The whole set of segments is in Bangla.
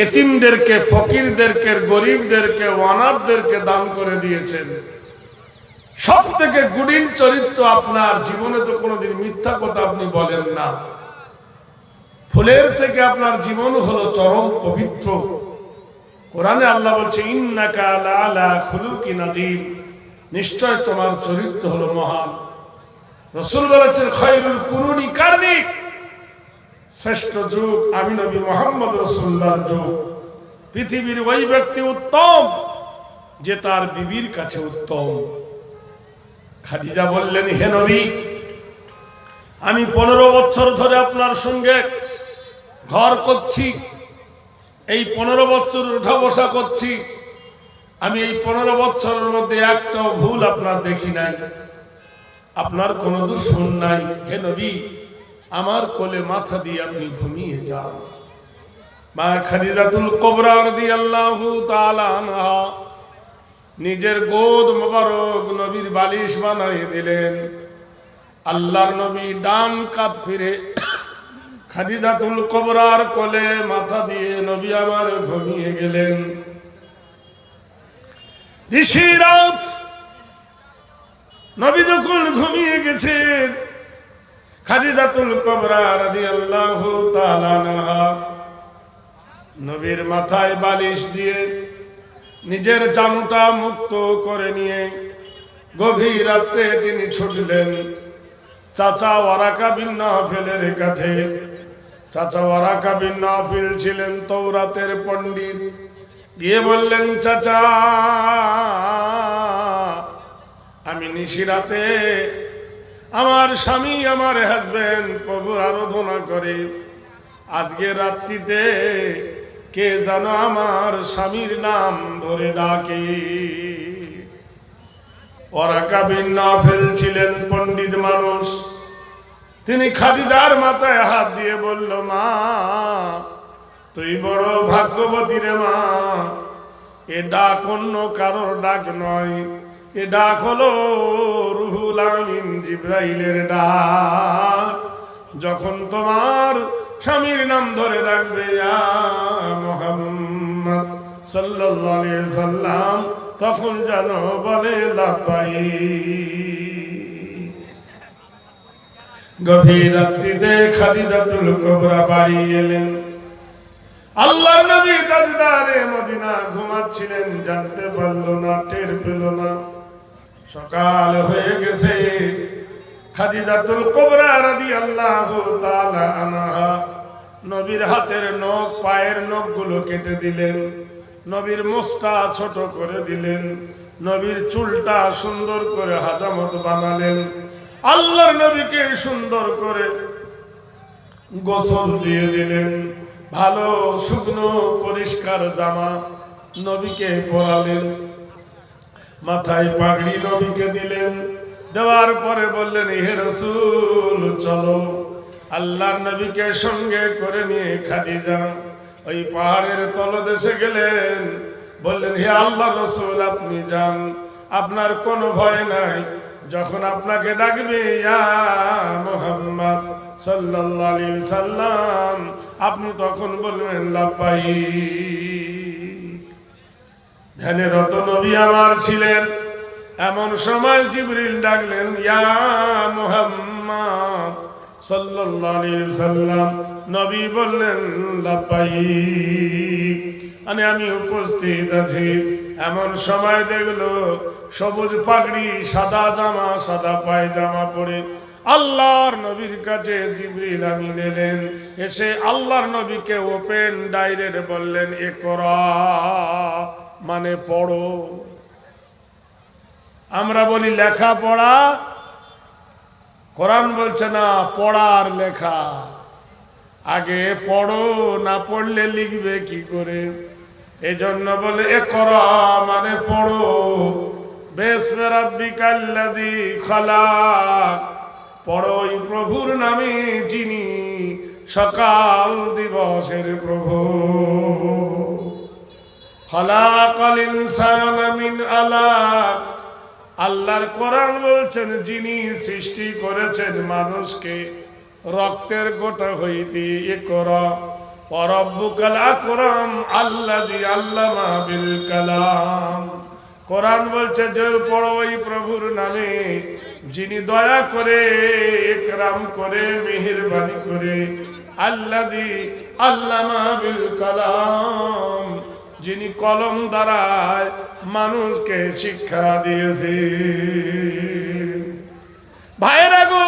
ইতিমদেরকে, ফকিরদেরকে, গরিবদেরকে, অনাথদেরকে দান করে দিয়েছেন। সব থেকে গুণীন চরিত্র আপনার জীবনে তো কোনোদিন মিথ্যা কথা আপনি বলেন না। ফুলের থেকে আপনার জীবন হলো চরম পবিত্র। কোরআনে আল্লাহ বলছে ইন্নাকা লাআলা খুলুকিন আযীম, নিশ্চয় তোমার চরিত্র হলো মহান। রাসূল বলেছেন খায়রুল কুরুনি কারনি, শ্রেষ্ঠ যুগ আমি নবী মুহাম্মদ রাসূলুল্লাহর যুগ। পৃথিবীর ওই ব্যক্তি উত্তম যে তার বিবির কাছে উত্তম। খাদিজা বললেন, হে নবী, আমি 15 বছর ধরে আপনার সঙ্গে ঘর করছি, এই 15 বছর উঠা বসা করছি, আমি এই 15 বছরের মধ্যে একটা ভুল আপনার দেখি নাই, আপনার কোনো দুশমন নাই। হে নবী, আমার কোলে মাথা দিয়ে আপনি ঘুমিয়ে যান। মা খাদিজাতুল কুবরা রাদিয়াল্লাহু তাআলা আনহা নিজের গোদ মোবারক নবীর বালিশ বানিয়ে দিলেন। আল্লাহর নবী ডান কাত ফিরে খাদিজাতুল কুবরার কোলে মাথা দিয়ে নবী আমার ঘুমিয়ে গেলেন। ঋষি রাত নবী যখন ঘুমিয়ে গেছেন, খাদিজাতুল কুবরা রাদিয়াল্লাহু তাআলা আনহা নবীর মাথায় বালিশ দিয়ে নিজের জানুটা মুক্ত করে নিয়ে গভীর রাতে তিনি ছুটলেন চাচা ওয়ারাকা বিন নাফিলের কাছে। চাচা ওয়ারাকা বিন নাফিল ছিলেন তাওরাতের পণ্ডিত। গিয়ে বললেন, চাচা, আমি নিশিরাতে আমার স্বামী, আমার হাজবেন্ড প্রভুর আরাধনা করে, আজকে রাত্রিতে কে যেন আমার স্বামীর নাম ধরে ডাকে। ওয়ারাকা বিন নাফিল ছিলেন পণ্ডিত মানুষ। তিনি খাদিজার মাথায় হাত দিয়ে বলল, মা, তুই বড় ভাগ্যবতী রে মা, এ ডাক অন্য কারোর ডাক নয়, এ ডাক হলো রুহুল আমিন জিবরাইলের ডাক। যখন তোমার স্বামীর নাম ধরে ডাকবে ইয়া মুহাম্মদ সাল্লাল্লাহু আলাইহি সাল্লাম, তখন যেন বলে লাব্বাইক। গভীর রাত্রিতে খাদিজাতুল কুবরা বাড়ি এলেন। আল্লাহর নবী তাজদারে মদিনা ঘুমাচ্ছিলেন, জানতে পারল না, টের পেল না। সকাল হয়ে গেছে। খাদিজাতুল কুবরা রাদিয়াল্লাহু তাআলা আনহা নবীর হাতের নখ, পায়ের নখগুলো কেটে দিলেন, নবীর মোচটা ছোট করে দিলেন, নবীর চুলটা সুন্দর করে হাজামত বানালেন। আল্লাহর নবীকে সুন্দর করে গোসল দিয়ে দিলেন। ভালো শুকনো পরিষ্কার জামা নবীকে পরালেন। মাথায় পাগড়ি নবীকে দিলেন। দেওয়ার পরে বললেন, হে রাসূল, চলো। আল্লাহর নবীকে সঙ্গে করে নিয়ে খাদিজা ওই পাহাড়ের তলদেশে গেলেন। বললেন, হে আল্লাহর রাসূল, আপনি যান, আপনার কোনো ভয় নাই। যখন আপনাকে ডাকবে ইয়া মুহাম্মদ সাল্লাল্লাহু আলাইহি সাল্লাম, আপনি তখন বলবেন লাব্বাইক। ধ্যানরত নবী আমার ছিলেন। এমন সময় জিবরিল ডাকলেন, ইয়া মুহাম্মদ সাল্লাল্লাহু আলাইহি সাল্লাম। নবী বললেন লাব্বাইক, আমি উপস্থিত আছি। এমন সময় দেখলো সবুজ পাগড়ি, সাদা জামা, সাদা পায়জামা পরে আল্লাহর নবীর কাছে জিবরিল আমিন এলেন। এসে আল্লাহর নবীকে ওপেন ডাইরেক্ট বললেন, ইকরা, মানে পড়ো। আমরা বলি লেখা পড়া, কোরআন বলছে না পড়ার লেখা। আগে পড়ো, না পড়লে লিখবে কি করে? এজন্য বলে ইকরা, মানে পড়ো। বিসমি রাব্বিকাল্লাযী খালাক, পড়ো ওই প্রভুর নামে যিনি সকাল দিবসের প্রভু। খালাকাল ইনসানা মিন আলাক, আল্লাহর কোরআন বলছেন যিনি সৃষ্টি করেছেন মানুষকে রক্তের গোটা হইতে। ইকরা, ওয়া রাব্বুকাল আকরাম আল্লাযী আল্লামা বিল কালাম। কোরআন বলছে যে পড়ো ওই প্রভুর নামে যিনি দয়া করে, ইকরাম করে, মেহেরবানি করে। আল্লাযী আল্লামা বিল কালাম, যিনি কলম দ্বারা মানুষকে শিক্ষা দিয়েছে। ভাইরা গো,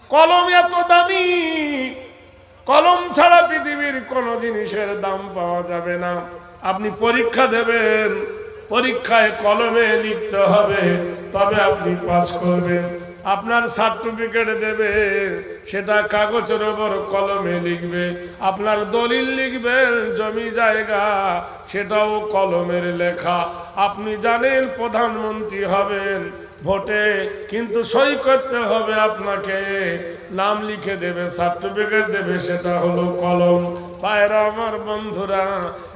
কলম এত দামি, কলম ছাড়া পৃথিবীর কোন জিনিসের দাম পাওয়া যাবে না। আপনি পরীক্ষা দেবেন, পরীক্ষায় কলমে লিখতে হবে, তবে আপনি পাস করবেন। আপনার সার্টিফিকেট দেবে, সেটা কাগজের উপর কলমে লিখবে। আপনার দলিল লিখবেন, জমি জায়গা, সেটাও কলমের লেখা। আপনি জানেন প্রধানমন্ত্রী হবেন ভোটে, কিন্তু সই করতে হবে আপনাকে, নাম লিখে দেবে, সার্টিফিকেট দেবে, সেটা হলো কলম। ভাইরা আমার, বন্ধুরা,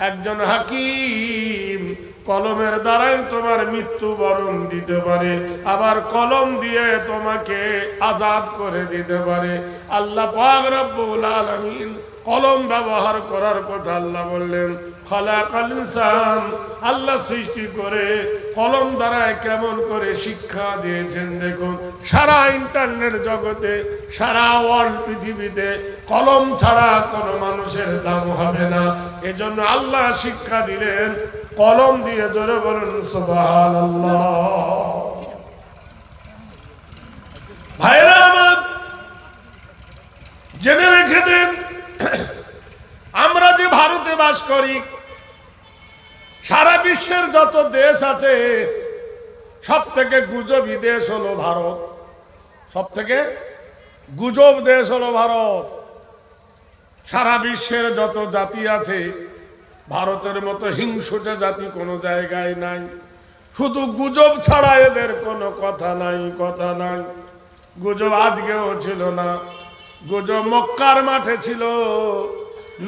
একজন হাকিম কলমের দ্বারাই তোমার মৃত্যুবরণ দিতে পারে, আবার কলম দিয়ে তোমাকে আজাদ করে দিতে পারে। আল্লাহ পাক রব্বুল আলামিন কলম ব্যবহার করার কথা আল্লাহ বললেন। খালাকাল ইনসান, আল্লাহ সৃষ্টি করে কলম দ্বারা কেমন করে শিক্ষা দিয়েছেন দেখুন। সারা ইন্টারনেট জগতে, সারা ওয়ার্ল্ড পৃথিবীতে কলম ছাড়া কোনো মানুষের দাম হবে না। এজন্য আল্লাহ শিক্ষা দিলেন কলম দিয়ে। জোরে বলুন সুবহানাল্লাহ। ভাইরা আমার, জেনে রেখে দেন, আমরা যে ভারতে বাস করি, সারা বিশ্বের যত দেশ আছে, সব থেকে গুজবী দেশ হলো ভারত। সব থেকে গুজব দেশ হলো ভারত। সারা বিশ্বের যত জাতি আছে, ভারতের মতো হিংসুটে জাতি কোনো জায়গায় নাই। শুধু গুজব ছাড়া এদের কোনো কথা নাই, কথা নাই। গুজব আজকেও ছিল না, গুজব মক্কার মাঠে ছিল।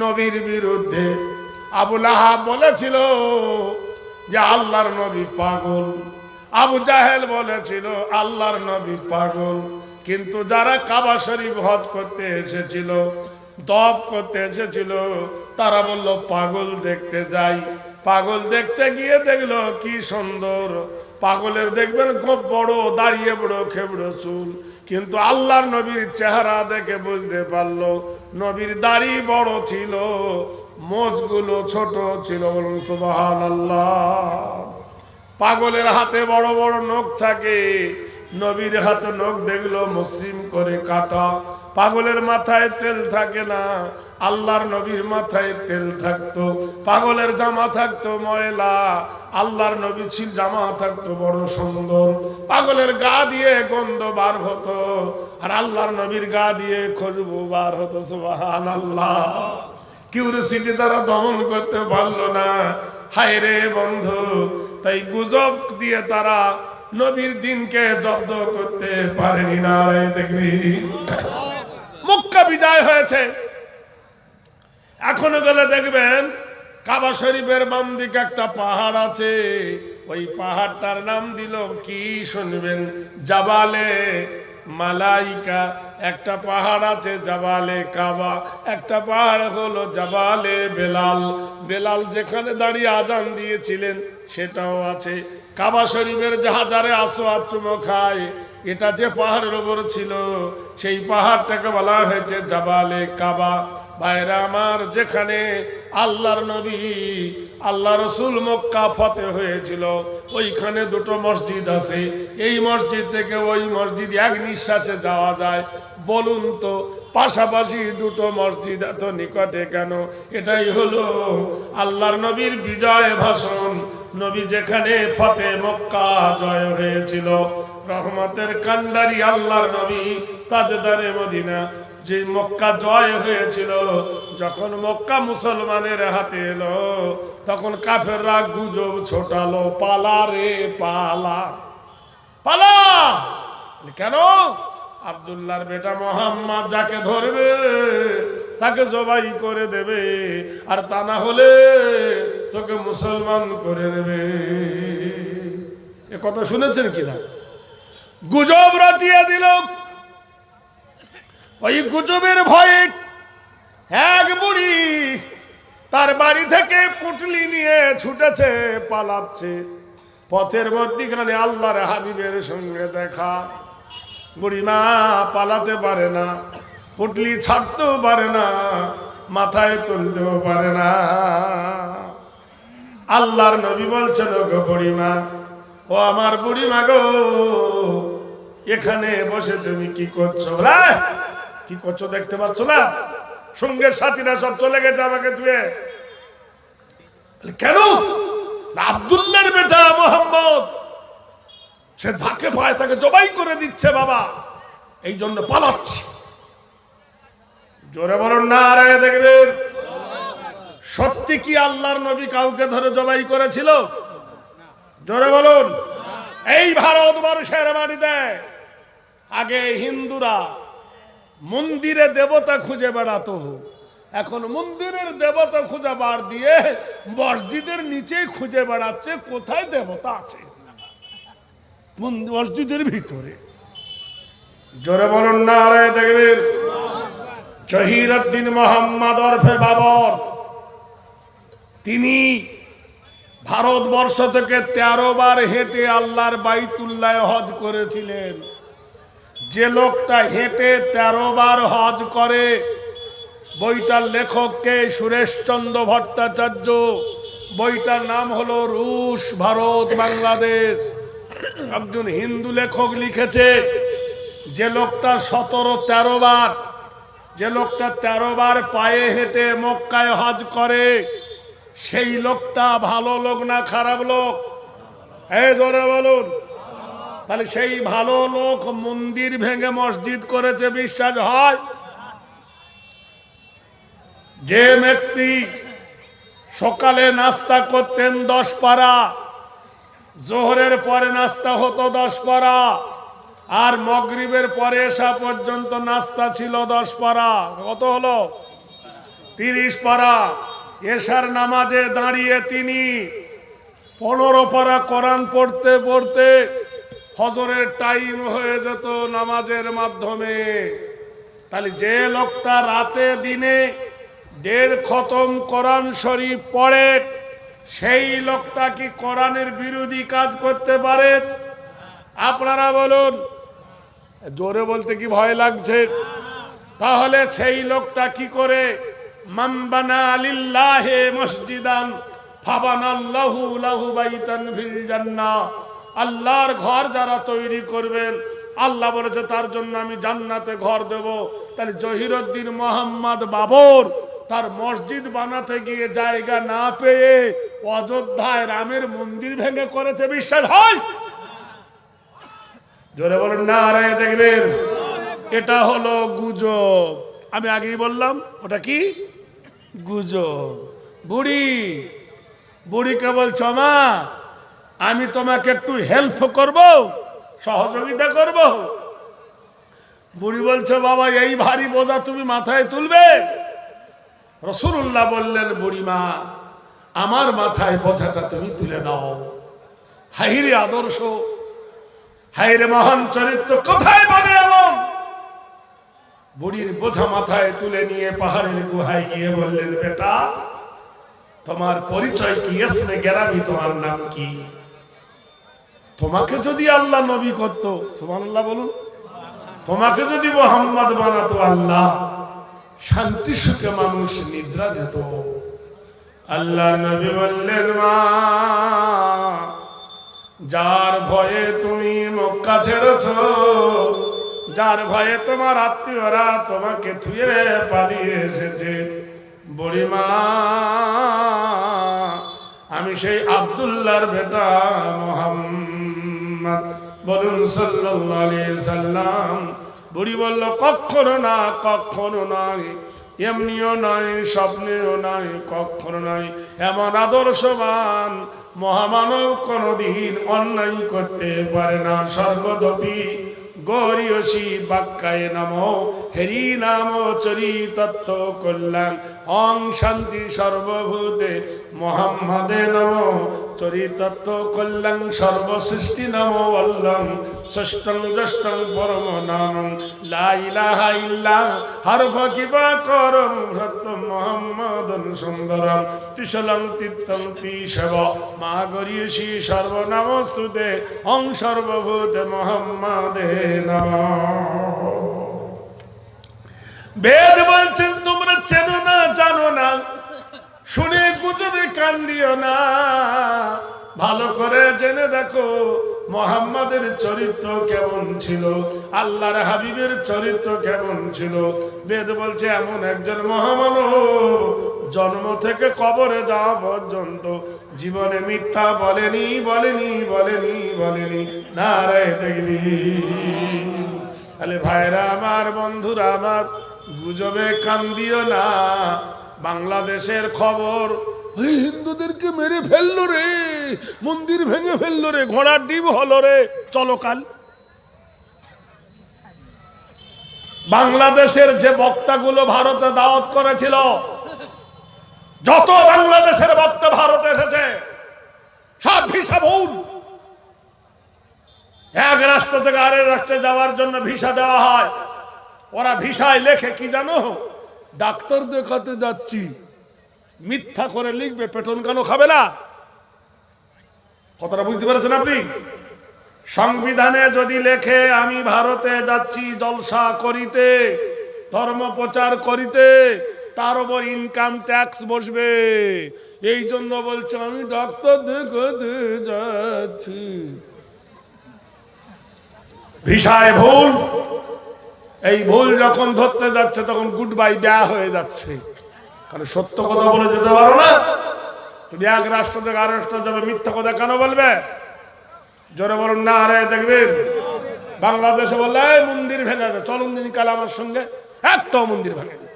নবীর বিরুদ্ধে আবু লাহাব বলেছিল যে আল্লাহর নবী পাগল। আবু জাহেল বলেছিল আল্লাহর নবী পাগল। কিন্তু যারা কাবা শরীফ হজ করতে এসেছিল, তওয়াফ করতে এসেছিল, তারা বলল পাগল দেখতে যাই। পাগল দেখতে গিয়ে দেখলো কি সুন্দর। পাগলের দেখবেন খুব বড় দাঁড়িয়ে, বড় খেবড়ো চুল, কিন্তু আল্লাহর নবীর চেহারা দেখে বুঝতে পারলো নবীর দাড়ি বড় ছিল, মোজগুলো ছোট ছিল। বলুন সুবহানাল্লাহ। পাগলের হাতে বড় বড় নখ থাকে, নবীর হাতে নখ দেখলো মসৃণ করে কাটা। পাগলের মাথায় তেল থাকে না, আল্লাহর নবীর মাথায় তেল থাকতো। পাগলের জামা থাকতো ময়লা, আল্লাহর নবীর জামা থাকতো বড় সুন্দর। পাগলের গা দিয়ে গন্ধ বার হতো, আর আল্লাহর নবীর গা দিয়ে খুশবু বার হতো। সুবহানাল্লাহ। কিউরিসিটি তারা দমন করতে পারলো না। হায় রে বন্ধু, তাই গুজব দিয়ে তারা নবীর দিনকে জব্দ করতে পারেনি। না দেখবি, মক্কা বিজয় হয়েছে। এখনো গেলে দেখবেন কাবা শরীফের বাম দিকে একটা পাহাড় আছে। ওই পাহাড়টার নাম দিল কি শুনবেন? জাবালে মালাইকা। একটা পাহাড় আছে জাবালে কাবা, একটা পাহাড় হলো জাবালে বেলাল। বেলাল যেখানে দাঁড়িয়ে আজান দিয়েছিলেন সেটাও আছে। কাবা শরীফের হাজারে আসওয়াদ চুমো খায়, এটা যে পাহাড়ের উপর ছিল সেই পাহাড়টাকে বলা হয়েছে জাবালে কাবা। ভাইরা আমার, যেখানে আল্লাহর নবী আল্লাহ রসুল মক্কা ফতে হয়েছিল, ওইখানে দুটো মসজিদ আছে। এই মসজিদ থেকে ওই মসজিদ এক নিঃশ্বাসে যাওয়া যায়। বলুন তো, পাশাপাশি দুটো মসজিদ এত নিকটে কেন? এটাই হলো আল্লাহর নবীর বিজয় ভাষণ। নবী যেখানে ফতে মক্কা জয় হয়েছিল, রহমতের কান্ডারি আল্লাহর নবী তাজদারে মদিনা যে মক্কা জয় হয়েছিল, যখন মক্কা মুসলমানের হাতে এলো, তখন কাফেররা গুজব ছোটালো, পালা রে পালা, পালা। কেন? আব্দুল্লাহর বেটা মোহাম্মদ যাকে ধরবে তাকে জবাই করে দেবে, আর তা না হলে তোকে মুসলমান করে নেবে। এ কথা শুনেছেন কিনা? গুজব রটিয়ে দিল। ওই গুজবের ভয়ে এক বুড়ি তার বাড়ি থেকে পুটলি নিয়ে ছুটেছে, পালাচ্ছে। পথের মধ্যখানে আল্লাহর হাবিবের সঙ্গে দেখা। বুড়িমা পালাতে পারে না, পুটলি ছাড়তেও পারে না, মাথায় তুলতেও পারে না। আল্লাহর নবী বলছেন, গো বুড়িমা, ও আমার বুড়িমা গো, এখানে বসে তুমি কি করছো? কি করছো দেখতে পাচ্ছ না? সঙ্গের সাথীরা সব চলে গেছে আমাকে ধুয়ে। কেন? আব্দুল্লাহর বেটা মোহাম্মদ, সে ধাকে পায় তাকে জবাই করে দিচ্ছে বাবা, এই জন্য পালাচ্ছি। জোরে বলুন না রে, দেখবেন। সত্যি কি আল্লাহর নবী কাউকে ধরে জবাই করেছিল? জোরে বলুন। এই ভারতবর্ষের মাটিতে আগে হিন্দুরা মন্দিরে দেবতা খুঁজে বেড়াতো, এখন মন্দিরের দেবতা খুঁজে বার দিয়ে মসজিদের নিচেই খুঁজে বেড়াচ্ছে কোথায় দেবতা আছে, মসজিদের ভিতরে। জোরে বলুন না রে, দেখবেন। জহিরুদ্দিন মোহাম্মদ ওরফে বাবর, তিনি ভারতবর্ষ থেকে 13 বার হেঁটে আল্লাহর বাইতুল্লাহ হজ করেছিলেন। যে লোকটা হেঁটে 13 বার হজ করে, বইটার লেখককে সুরেশচন্দ্র ভট্টাচার্য, বইটার নাম হলো রুশ ভারত বাংলাদেশ। একজন হিন্দু লেখক লিখেছে, যে লোকটা 13 বার, যে লোকটা 13 বার পায়ে হেঁটে মক্কায় হজ করে, সেই লোকটা ভালো লোক না খারাপ লোক? এই জোরে বলুন। তাহলে সেই ভালো লোক মন্দির ভেঙে মসজিদ করেছে, বিশ্বাস হয়? যে ব্যক্তি সকালে নাস্তা করতেন 10 পারা, জোহরের পরে নাস্তা হতো 10 পারা, আর মাগরিবের পরে এশা পর্যন্ত নাস্তা ছিল 10 পারা, কত হলো? 30 পারা। এশার নামাজে দাঁড়িয়ে তিনি 15 পারা কোরআন পড়তে পড়তে ফজরের টাইম হয়ে যেত নামাজের মাধ্যমে। তাহলে যে লোকটা রাতে দিনে 1.5 খতম কোরআন শরীফ পড়ে, সেই লোকটা কি কোরআনের বিরোধী কাজ করতে পারে? আপনারা বলুন। জোরে বলতে কি ভয় লাগছে? তাহলে সেই লোকটা কি করে? মান বানা লিল্লাহি মসজিদান ফাবানাল্লাহু লাহু বাইতান ফিল জান্নাহ। আল্লাহর ঘর যারা তৈরি করবেন, আল্লাহ বলেছে তার জন্য আমি জান্নাতে ঘর দেব। তাহলে জহিরুদ্দিন মোহাম্মদ বাবর তার মসজিদ বানাতে গিয়ে জায়গা না পেয়ে অযোধ্যায় রামের মন্দির ভেঙে করেছে, বিশ্বাস হয়? জোরে বলুন না রে, দেখবেন। এটা হলো গুজব। আমি আগেই বললাম, ওটা কি গুজব। বুড়িকে বলছো, মা আমি তোমাকে একটু হেল্প করব, সহযোগিতা করব। বুড়ি বলছে, বাবা এই ভারী বোঝা তুমি মাথায় তুলবে? রাসূলুল্লাহ বললেন, বুড়িমা আমার মাথায় বোঝাটা তুমি তুলে দাও। হাইরে আদর্শ, হাইরে মহান চরিত্র, কোথায় পাবে এমন? বুড়ির বোঝা মাথায় তুলে নিয়ে পাহাড়ের গুহায় গিয়ে বললেন, বেটা তোমার পরিচয় কি? ইসমে গেরামি, তোমার নাম কি? তোমাকে যদি আল্লাহ নবী করতো, সুবহানাল্লাহ বলুন, তোমাকে যদি মুহাম্মদ বানাতো আল্লাহ, শান্তি সুখে মানুষ নিদ্রা যেত। আল্লাহ নবী বললেন, মা যার ভয়ে তুমি মক্কা ছেড়েছ, যার ভয়ে তোমার আত্মীয়রা তোমাকে থুয়ে পালিয়ে এসেছে, বুড়িমা আমি সেই আব্দুল্লাহর বেটা মুহাম্মদ, বলুন সাল্লাল্লাহু আলাইহি সাল্লাম। বুড়ি বলল, কখনো না, কখনো নয়, এমনিও নয়, স্বপ্নেও নয়, কখনো নয়। এমন আদর্শবান মহামানব কোনদিন অন্যায় করতে পারে না। স্বর্গদপি গৌরীয়সী বাক্যায় নমো, হেরি নাম চরিতত্ত্ব কল্যাণ, অং শান্তি সর্বভূতে মোহাম্মদে নমো, চরিতত্ব কল্যাণ সর্বসৃষ্টি নম বল্লং ষষ্ঠং জ্যেষ্ঠং পরম নাম লা ইলাহা ইল্লা হরফ কিবা করম সত্যম মুহাম্মাদুন সুন্দরম ত্রিশলং তিত্তং তিশব মা গরিয়সী সর্বনামস্তুতে অং সর্বভূতে মুহাম্মাদে নমঃ। বেদ বলছেন তোমরা চেনো না জানো না, শুনে গুজবে কান দিও না, ভালো করে জেনে দেখো মুহাম্মাদের চরিত্র কেমন ছিল, আল্লাহর হাবিবের চরিত্র কেমন ছিল। বেদ বলছে এমন একজন মহামানব জন্ম থেকে কবরে যাওয়া পর্যন্ত জীবনে মিথ্যা বলেনি বলেনি বলেনি বলেনি। নারায়ে তাকবীর। তাহলে ভাইরা আমার, বন্ধুরা আমার, গুজবে কান দিও না। বাংলাদেশের খবর, হিন্দুদেরকে মেরে ফেললো রে, মন্দির ভেঙে ফেললো রে, ঘোড়ার ডিম হলো রে, চলো কাল। বাংলাদেশের যে বক্তাগুলো ভারতে দাওয়াত করেছিল, যত বাংলাদেশের বক্তা ভারতে এসেছে সব ভিসা ভুল। এক রাষ্ট্র থেকে আরেক রাষ্ট্রে যাওয়ার জন্য ভিসা দেওয়া হয়, ওরা ভিসায় লেখে কি জানো, ডাক্তার দেখাতে যাচ্ছি, মিথ্যা করে লিখবে, পেটন কেন খাবে না। কথাটা বুঝতে পেরেছেন আপনি? সংবিধানে যদি লেখে আমি ভারতে যাচ্ছি জলসা করিতে, ধর্ম প্রচার করিতে, তার উপর ইনকাম ট্যাক্স বসবে। এই জন্য বলছে আমি ডাক্তার দেখাতে যাচ্ছি। ভিসায় ভুল। এই ভুল যখন ধরতে যাচ্ছে তখন গুড বাই দেয়া হয়ে যাচ্ছে। কারণ সত্য কথা বলে যেতে পারো না। তুমি এক রাষ্ট্র থেকে আরেক রাষ্ট্র যাবে, মিথ্যা কথা কেন বলবে? জোরে বলুন নারায়ে তাকবীর। বাংলাদেশে বললে মন্দির ভেঙে যায়, চলুন দিন কাল আমার সঙ্গে, একটা মন্দির ভেঙে দিই।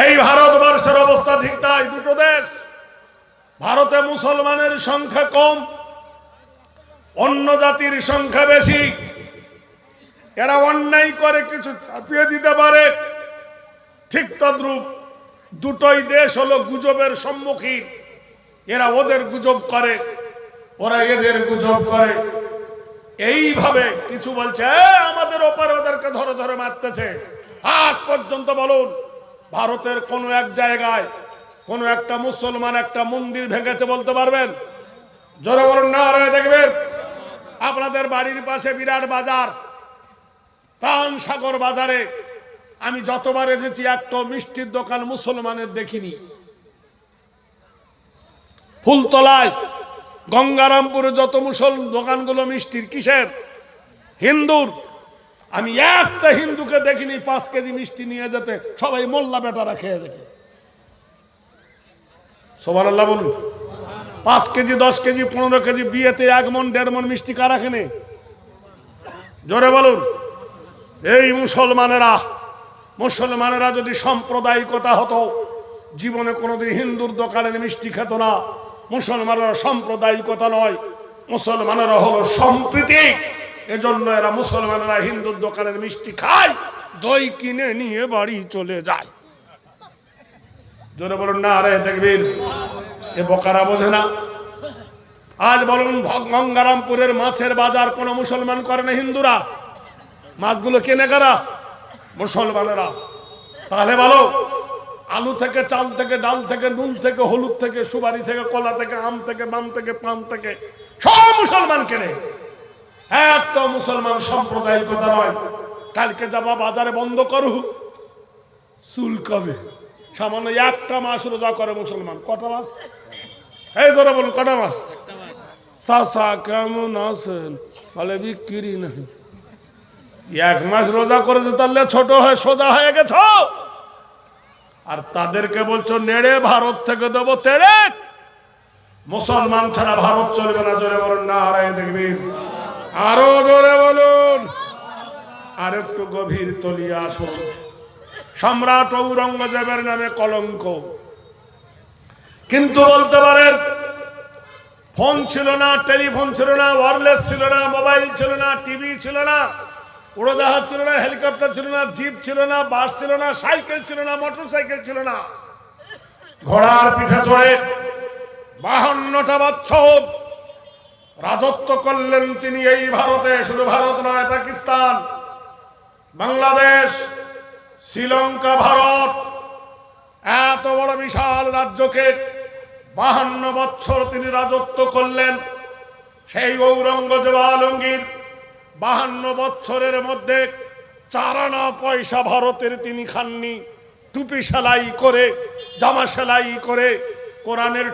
এই ভারতবর্ষের অবস্থা ঠিক তাই। দুটো দেশ, ভারতে মুসলমানের সংখ্যা কম, অন্য জাতির সংখ্যা বেশি। এরা অন্যায় করে কিছু চাপিয়ে দিতে পারে, ঠিক তদ্রূপ দুটোই দেশ হলো গুজবের সম্মুখীন। এরা ওদের গুজব করে, ওরা এদের গুজব করে। এইভাবে কিছু বলছে আমাদের ওপারে ওদেরকে ধরে ধরে মারতেছে। আজ পর্যন্ত বলুন ভারতের কোনো এক জায়গায় কোনো একটা মুসলমান একটা মন্দির ভেঙেছে বলতে পারবেন? জোরে বলুন নারায়ে তাকবীর। আপনাদের বাড়ির পাশে বিরাট বাজার, প্রাণ সাগর বাজারে আমি যতবার এসেছি একটা মিষ্টির দোকান মুসলমানের দেখিনি। ফুলতলায়, গঙ্গারামপুরে যত মুসলমান দোকানগুলো মিষ্টির, কিসের? হিন্দুর। আমি একটা হিন্দুকে দেখিনি 5 কেজি মিষ্টি নিয়ে যেতে, সবাই মোল্লা বেটারা খেয়ে দেখে। সুবহানাল্লাহ বলুন। 5 কেজি 10 কেজি 15 কেজি বিয়েতে 1 মণ 1.5 মণ মিষ্টি কারা কেনে? জোরে বলুন। এই মুসলমানেরা যদি সাম্প্রদায়িকতা হতো, জীবনে কোনোদিন হিন্দুর দোকানের মিষ্টি খেত না। মুসলমানেরা সাম্প্রদায়িকতা নয়, মুসলমানেরা হলো সম্প্রীতি। এজন্য এরা মুসলমানেরা হিন্দুর দোকানের মিষ্টি খায়, দই কিনে নিয়ে বাড়ি চলে যায়। জোরে বলুন নারায়ে তাকবীর। এ বোকারা বোঝে না। আজ বলুন গঙ্গারামপুরের মাছের বাজার কোন মুসলমান করে না, হিন্দুরা। মাছগুলো কেনে কারা? মুসলমানেরা। তাহলে বলো আলু থেকে, চাল থেকে, ডাল থেকে, নুন থেকে, হলুদ থেকে, সুপারি থেকে, কলা থেকে, আম থেকে, বাম থেকে, পান থেকে সব মুসলমান কেনে। একটা মুসলমান সাম্প্রদায়িকতা নয়। কালকে যাবা বাজারে বন্ধ করু, চুল কবে? সামান্য একটা মাস রোজা করে মুসলমান। কটা মাস? এই ধরে বলুন কটা মাস? চাচা কেমন আছেন? বলে বিক্রি নাই। 1 মাস রোজা করেছে, তাহলে ছোট হয়ে সোজা হয়ে গেছ। আর তাদেরকে বলছো নেড়ে ভারত থেকে দেবো তেড়ে। মুসলমান ছাড়া ভারত চলবে না। জোরে বলুন নারায়ে তাকবীর। আরো জোরে বলুন। আর একটু গভীর তলিয়ে আসুন। সম্রাট ঔরঙ্গজেবের নামে কলঙ্ক। কিন্তু বলতে পারেন ফোন ছিল না, টেলিফোন ছিল না, ওয়্যারলেস ছিল না, মোবাইল ছিল না, টিভি ছিল না, উড়োজাহাজ ছিল না, হেলিকপ্টার ছিল না, জিপ ছিল না, বাস ছিল না, সাইকেল ছিল না, মোটর সাইকেল ছিল না। ঘোড়ার পিঠে চড়ে 52টা বছর রাজত্ব করলেন তিনি এই ভারতে। শুধু ভারত নয়, পাকিস্তান, বাংলাদেশ, শ্রীলঙ্কা, ভারত, এত বড় বিশাল রাজ্যকে 52 বছর তিনি রাজত্ব করলেন। সেই ঔরঙ্গজেব আলমগীর 52 বছরের মধ্যে 4 আনা পয়সা ভারতের তিনি খাননি। টুপি সেলাই করে, জামা সেলাই করে, কোরআনের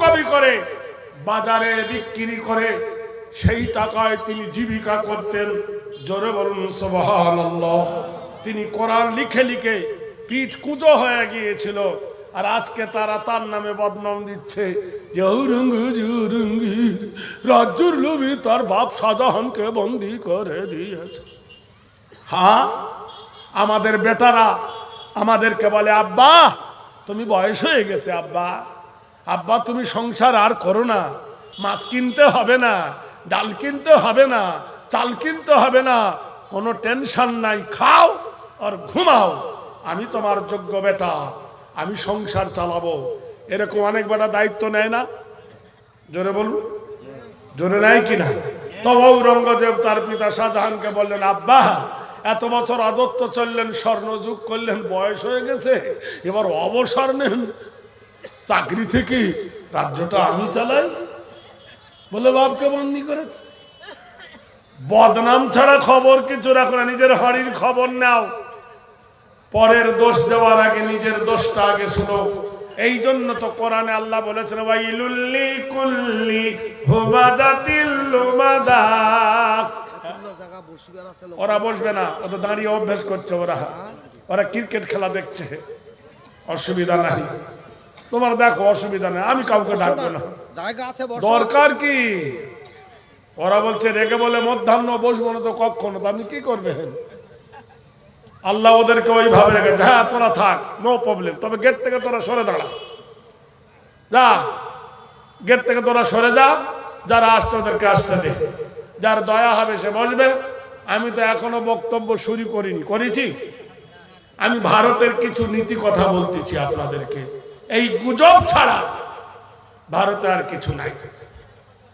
কপি করে বাজারে বিক্রি করে সেই টাকায় তিনি জীবিকা করতেন। জোরে বলুন সুবহানাল্লাহ। তিনি কোরআন লিখে লিখে পিঠ কুঁজো হয়ে গিয়েছিল, আর আজকে তারা তার নামে বদনাম দিচ্ছে যে ঔরঙ্গজেব রাজ্যের লোভে তার বাপ শাহজাহানকে বন্দী করে দিয়েছে। হ্যাঁ, আমাদের বেটারা আমাদেরকে বলে, আব্বা তুমি বয়স হয়ে গেছে, আব্বা আব্বা তুমি সংসার আর করো না, মাছ কিনতে হবে না, ডাল কিনতে হবে না, চাল কিনতে হবে না, কোনো টেনশন নাই, খাও আর ঘুমাও, আমি তোমার যোগ্য বেটা, আমি সংসার চালাবো। এরকম অনেক বেটা দায়িত্ব নেয় না? জোরে বলুন, জোরে নেয় কিনা? তবে ঔরঙ্গজেব তার পিতা শাহজাহানকে বললেন, আব্বা এত বছর রাজত্ব চললেন, স্বর্ণযুগ করলেন, বয়স হয়ে গেছে, এবার অবসর নেন চাকরি থেকে, রাজ্যটা আমি চালাই। বলে বাপকে বন্দি করেছে। বদনাম ছাড়া খবর কিছু রাখো না, নিজের হাড়ির খবর নাও, পরের দোষ দেওয়ার আগে নিজের দোষটা আগে শুনো। এই জন্য তো কোরআনে আল্লাহ বলেছেন, ওয়াইলুল লিকুল্লি হুমাযাতিল লুমাযা। ওরা বসবে না, ও তো দাঁড়িয়ে অভ্যাস করছে, ওরা ক্রিকেট খেলা দেখছে, অসুবিধা নাই, তোমার দেখো অসুবিধা নেই, আমি কাউকে ডাকবো না, দরকার কি? ওরা বলছে রেগে বলে মধ্যাহ্ন বসবো না, তো কখনো, তো আপনি কি করবেন? আল্লাহ ওদেরকে ওইভাবে রেখেছে, হ্যাঁ তোরা থাক, নো প্রবলেম, তবে গেট থেকে তোরা সরে দাঁড়া, যা গেট থেকে তোরা সরে যা, যারা আসছে ওদেরকে আসতে দে, যার দয়া হবে সে বসবে। আমি তো এখনো বক্তব্য শুরু করিনি, করেছি? আমি ভারতের কিছু নীতি কথা বলতেছি আপনাদেরকে, এই গুজব ছাড়া ভারতে আর কিছু নাই।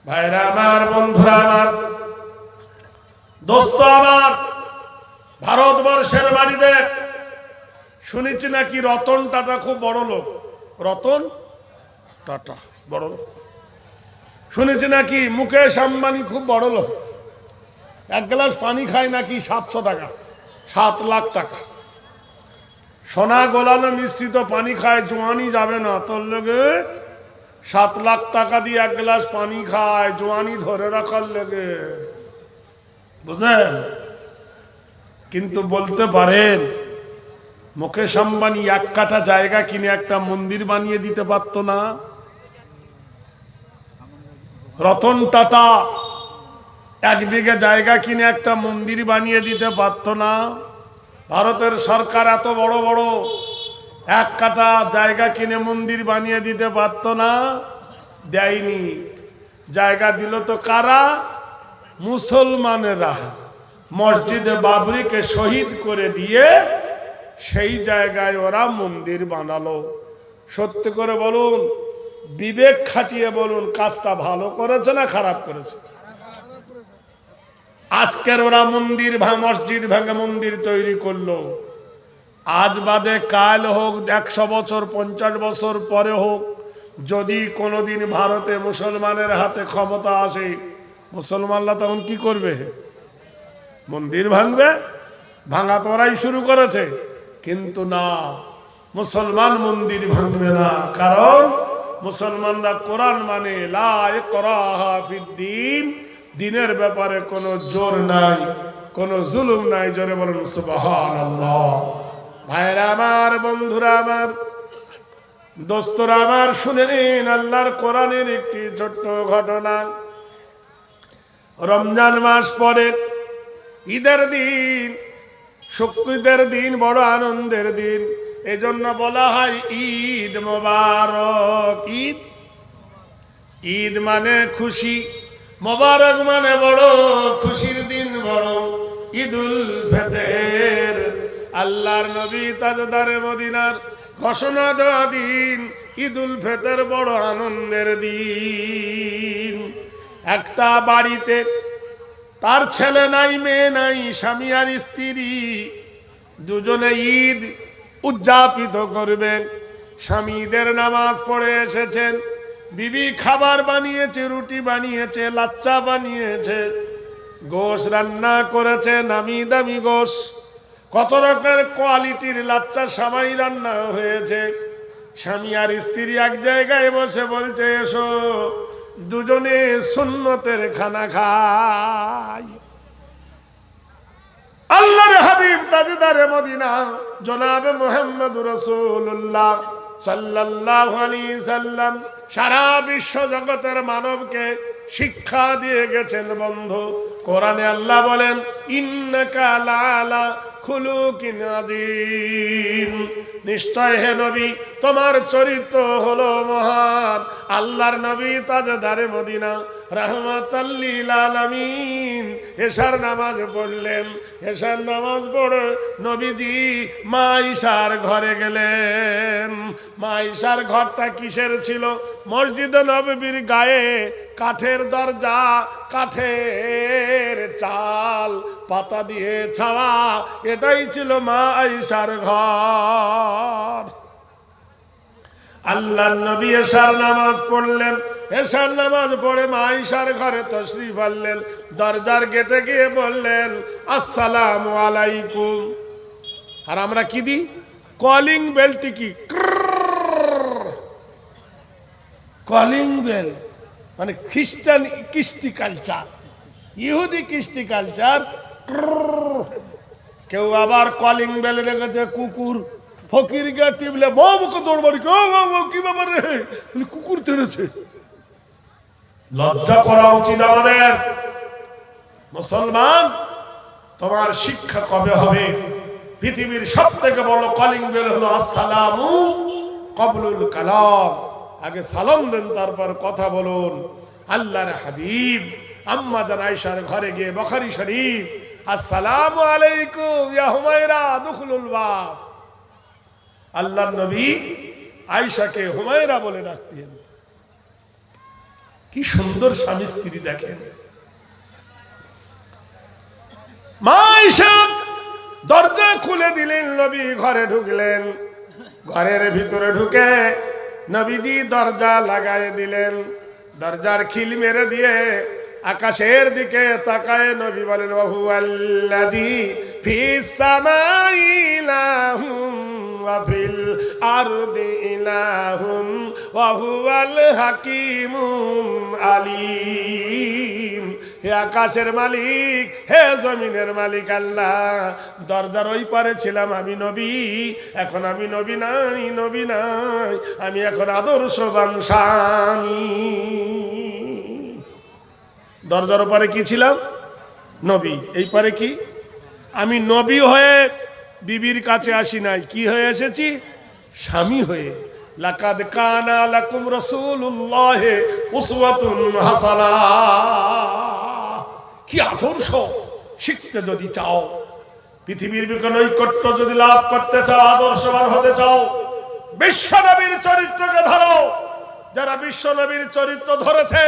ভাইরা আমার, বন্ধুরা আমার, দোস্ত আমার, ভারতবর্ষের বাড়িতে শুনেছি নাকি রতন টাটা খুব বড় লোক। রতন টাটা বড় লোক। শুনেছি নাকি মুকেশ আম্বানি খুব বড় লোক। এক গ্লাস পানি খায় নাকি 700 টাকা, 7 লাখ টাকা। সোনা গোলানো মিশ্রিত পানি খায়, জোয়ানি যাবে না, তোর লেগে 7 লাখ টাকা দিয়ে এক গ্লাস পানি খায়, জোয়ানি ধরে রাখার লেগে, বুঝলেন? কিন্তু বলতে পারেন মুকেশ আম্বানি 1 কাঠা জায়গা কিনে একটা মন্দির বানিয়ে দিতে পারতো না? রতন টাটা 1 বিঘা জায়গা কিনে একটা মন্দির বানিয়ে দিতে পারতো না? ভারতের সরকার এত বড় বড় 1 কাঠা জায়গা কিনে মন্দির বানিয়ে দিতে পারতো না? দেয়নি। জায়গা দিল তো কারা? মুসলমানেরা। মসজিদে বাবরিকে শহীদ করে দিয়ে সেই জায়গায় ওরা মন্দির বানালো। সত্যি করে বলুন, বিবেক খাটিয়ে বলুন, কাজটা ভালো করেছে না খারাপ করেছে? আজকের ওরা মন্দির মসজিদ ভেঙে মন্দির তৈরি করলো, আজ বাদে কাল হোক, 100 বছর 50 বছর পরে হোক, যদি কোনোদিন ভারতে মুসলমানের হাতে ক্ষমতা আসে, মুসলমানরা তখন কি করবে? মন্দির ভাঙবে। ভাঙা তো ওরাই শুরু করেছে, কিন্তু না, মুসলমান মন্দির ভাঙবে না, কারণ মুসলমানরা কোরআন মানে লা ইকরাহা ফিদ্দীন, দিনের ব্যাপারে কোনো জোর নাই, কোনো জুলুম নাই। জোরে বলুন সুবহানাল্লাহ। ভাইরা আমার, বন্ধুরা আমার, দোস্তরা আমার, শুনে নিন আল্লাহর কোরআনের একটি ছোট্ট ঘটনা। রমজান মাস পরে ঈদের দিন, শুক্রবার দিন, বড় আনন্দের দিন, এজন্য বলা হয় ঈদ মোবারক। ঈদ, ঈদ মানে খুশি, মোবারক মানে বড় খুশির দিন, বড় ঈদুল ফিতর। আল্লাহর নবী তাজদারে মদিনার ঘোষণা দেওয়া দিন, ঈদুল ফিতর বড় আনন্দের দিন। একটা বাড়িতে তার ছেলে নাই, মেয়ে নাই, স্বামী আর স্ত্রী দুজনে ঈদ উদযাপিত করবেন। স্বামী ঈদের নামাজ পড়ে এসেছেন, বিবি খাবার বানিয়েছে, রুটি বানিয়েছে, লাচ্চা বানিয়েছে, গোশ রান্না করেছে, নামি দামি গোশ, কত রকমের কোয়ালিটির লাচ্চা সবাই রান্না হয়েছে। স্বামী আর স্ত্রী এক জায়গায় বসে বলছে, এসো দুজনে সুন্নতের খানা খাই। আল্লাহর হাবিব তাজদারে মদিনা জনাবে মুহাম্মদুর রাসূলুল্লাহ সাল্লাল্লাহু আলাইহি সাল্লাম সারা বিশ্ব জগতের মানবকে শিক্ষা দিয়ে গেছেন বন্ধু। কোরআনে আল্লাহ বলেন, ইন্নাকা লাআলা খুলুকিন আযীম, নিশ্চয় হে নবী তোমার চরিত্র হলো মহান। আল্লাহর নবী তাজদারে মদিনা রাহমাতাল লিল আলামিন এশার নামাজ পড়লেন। এশার নামাজ পড়ে নবীজি মা আয়েশার ঘরে গেলেন। মা আয়েশার ঘরটা কিসের ছিল? মসজিদে নববীর গায়ে কাঠের দরজা, কাঠের চাল, পাতা দিয়ে ছাওয়া, এটাই ছিল মা আয়েশার ঘর। আল্লাহর নবী এশার নামাজ পড়লেন। এশার নামাজ পড়ে মা আয়েশার ঘরে তশরিফ আনলেন। দরজার গেটে গিয়ে বললেন, আসসালামু আলাইকুম। আর আমরা কি দিই? কলিং বেলটি কি? কলিং বেল মানে খ্রিস্টান কৃষ্টি কালচার, ইহুদি কৃষ্টি কালচার। কেউ আবার কলিং বেল রেখেছে কুকুর, ফকির গিয়ে টিপলে বাবুকে দৌড়বাড়ি, কি ব্যাপার রে, কুকুর ছেড়েছে। লজ্জা করা উচিত আমাদের। মুসলমান, তোমার শিক্ষা কবে হবে? পৃথিবীর সব থেকে বড় কলিং বেল হলো আসসালামু কবলুল কালাম। আগে সালাম দেন, তারপর কথা বলুন। আল্লাহর হাবিব আম্মা জান আয়েশার ঘরে গিয়ে বুখারী শরীফ, আসসালামু আলাইকুম ইয়া হুমায়রা দুখুলুল বাব। আল্লাহর নবী আয়েশাকে হুমায়রা বলে ডাকতেন। কি সুন্দর স্বামী স্ত্রী দেখেন। মা আয়েশা দরজা খুলে দিলেন, নবী ঘরে ঢুকলেন। ঘরের ভিতরে ঢুকে নবীজি দরজা লাগায় দিলেন। দরজার খিল মেরে দিয়ে আকাশের দিকে তাকায় নবী বলেন, ওয়াহুয়াল্লাযী ফিস সামাই ইলাহুম ওয়া ফিল আরদি ইলাহুম ওয়া হুয়াল হাকীমুল আলীম। হে আকাশের মালিক, হে জমিনের মালিক আল্লাহ, দরজার ওই পারে ছিলাম আমি নবী, এখন আমি নবী নাই, নবী নাই, আমি এখন আদর্শবান স্বামী। দরজার ওপারে কি ছিলাম? নবী। এই পারে কি? আমি নবী হয়ে বিবির কাছে আসি নাই, কি হয়ে এসেছি? স্বামী হয়ে। লাকাদ কানা লাকুম রাসূলুল্লাহি উসওয়াতুন হাসানাহ। কি আদর্শ! শিখতে যদি চাও, পৃথিবীর বুকে নৈকট্য যদি লাভ করতে চাও, আদর্শবান হতে চাও, বিশ্বনবীর চরিত্রকে ধরো। যারা বিশ্বনবীর চরিত্র ধরেছে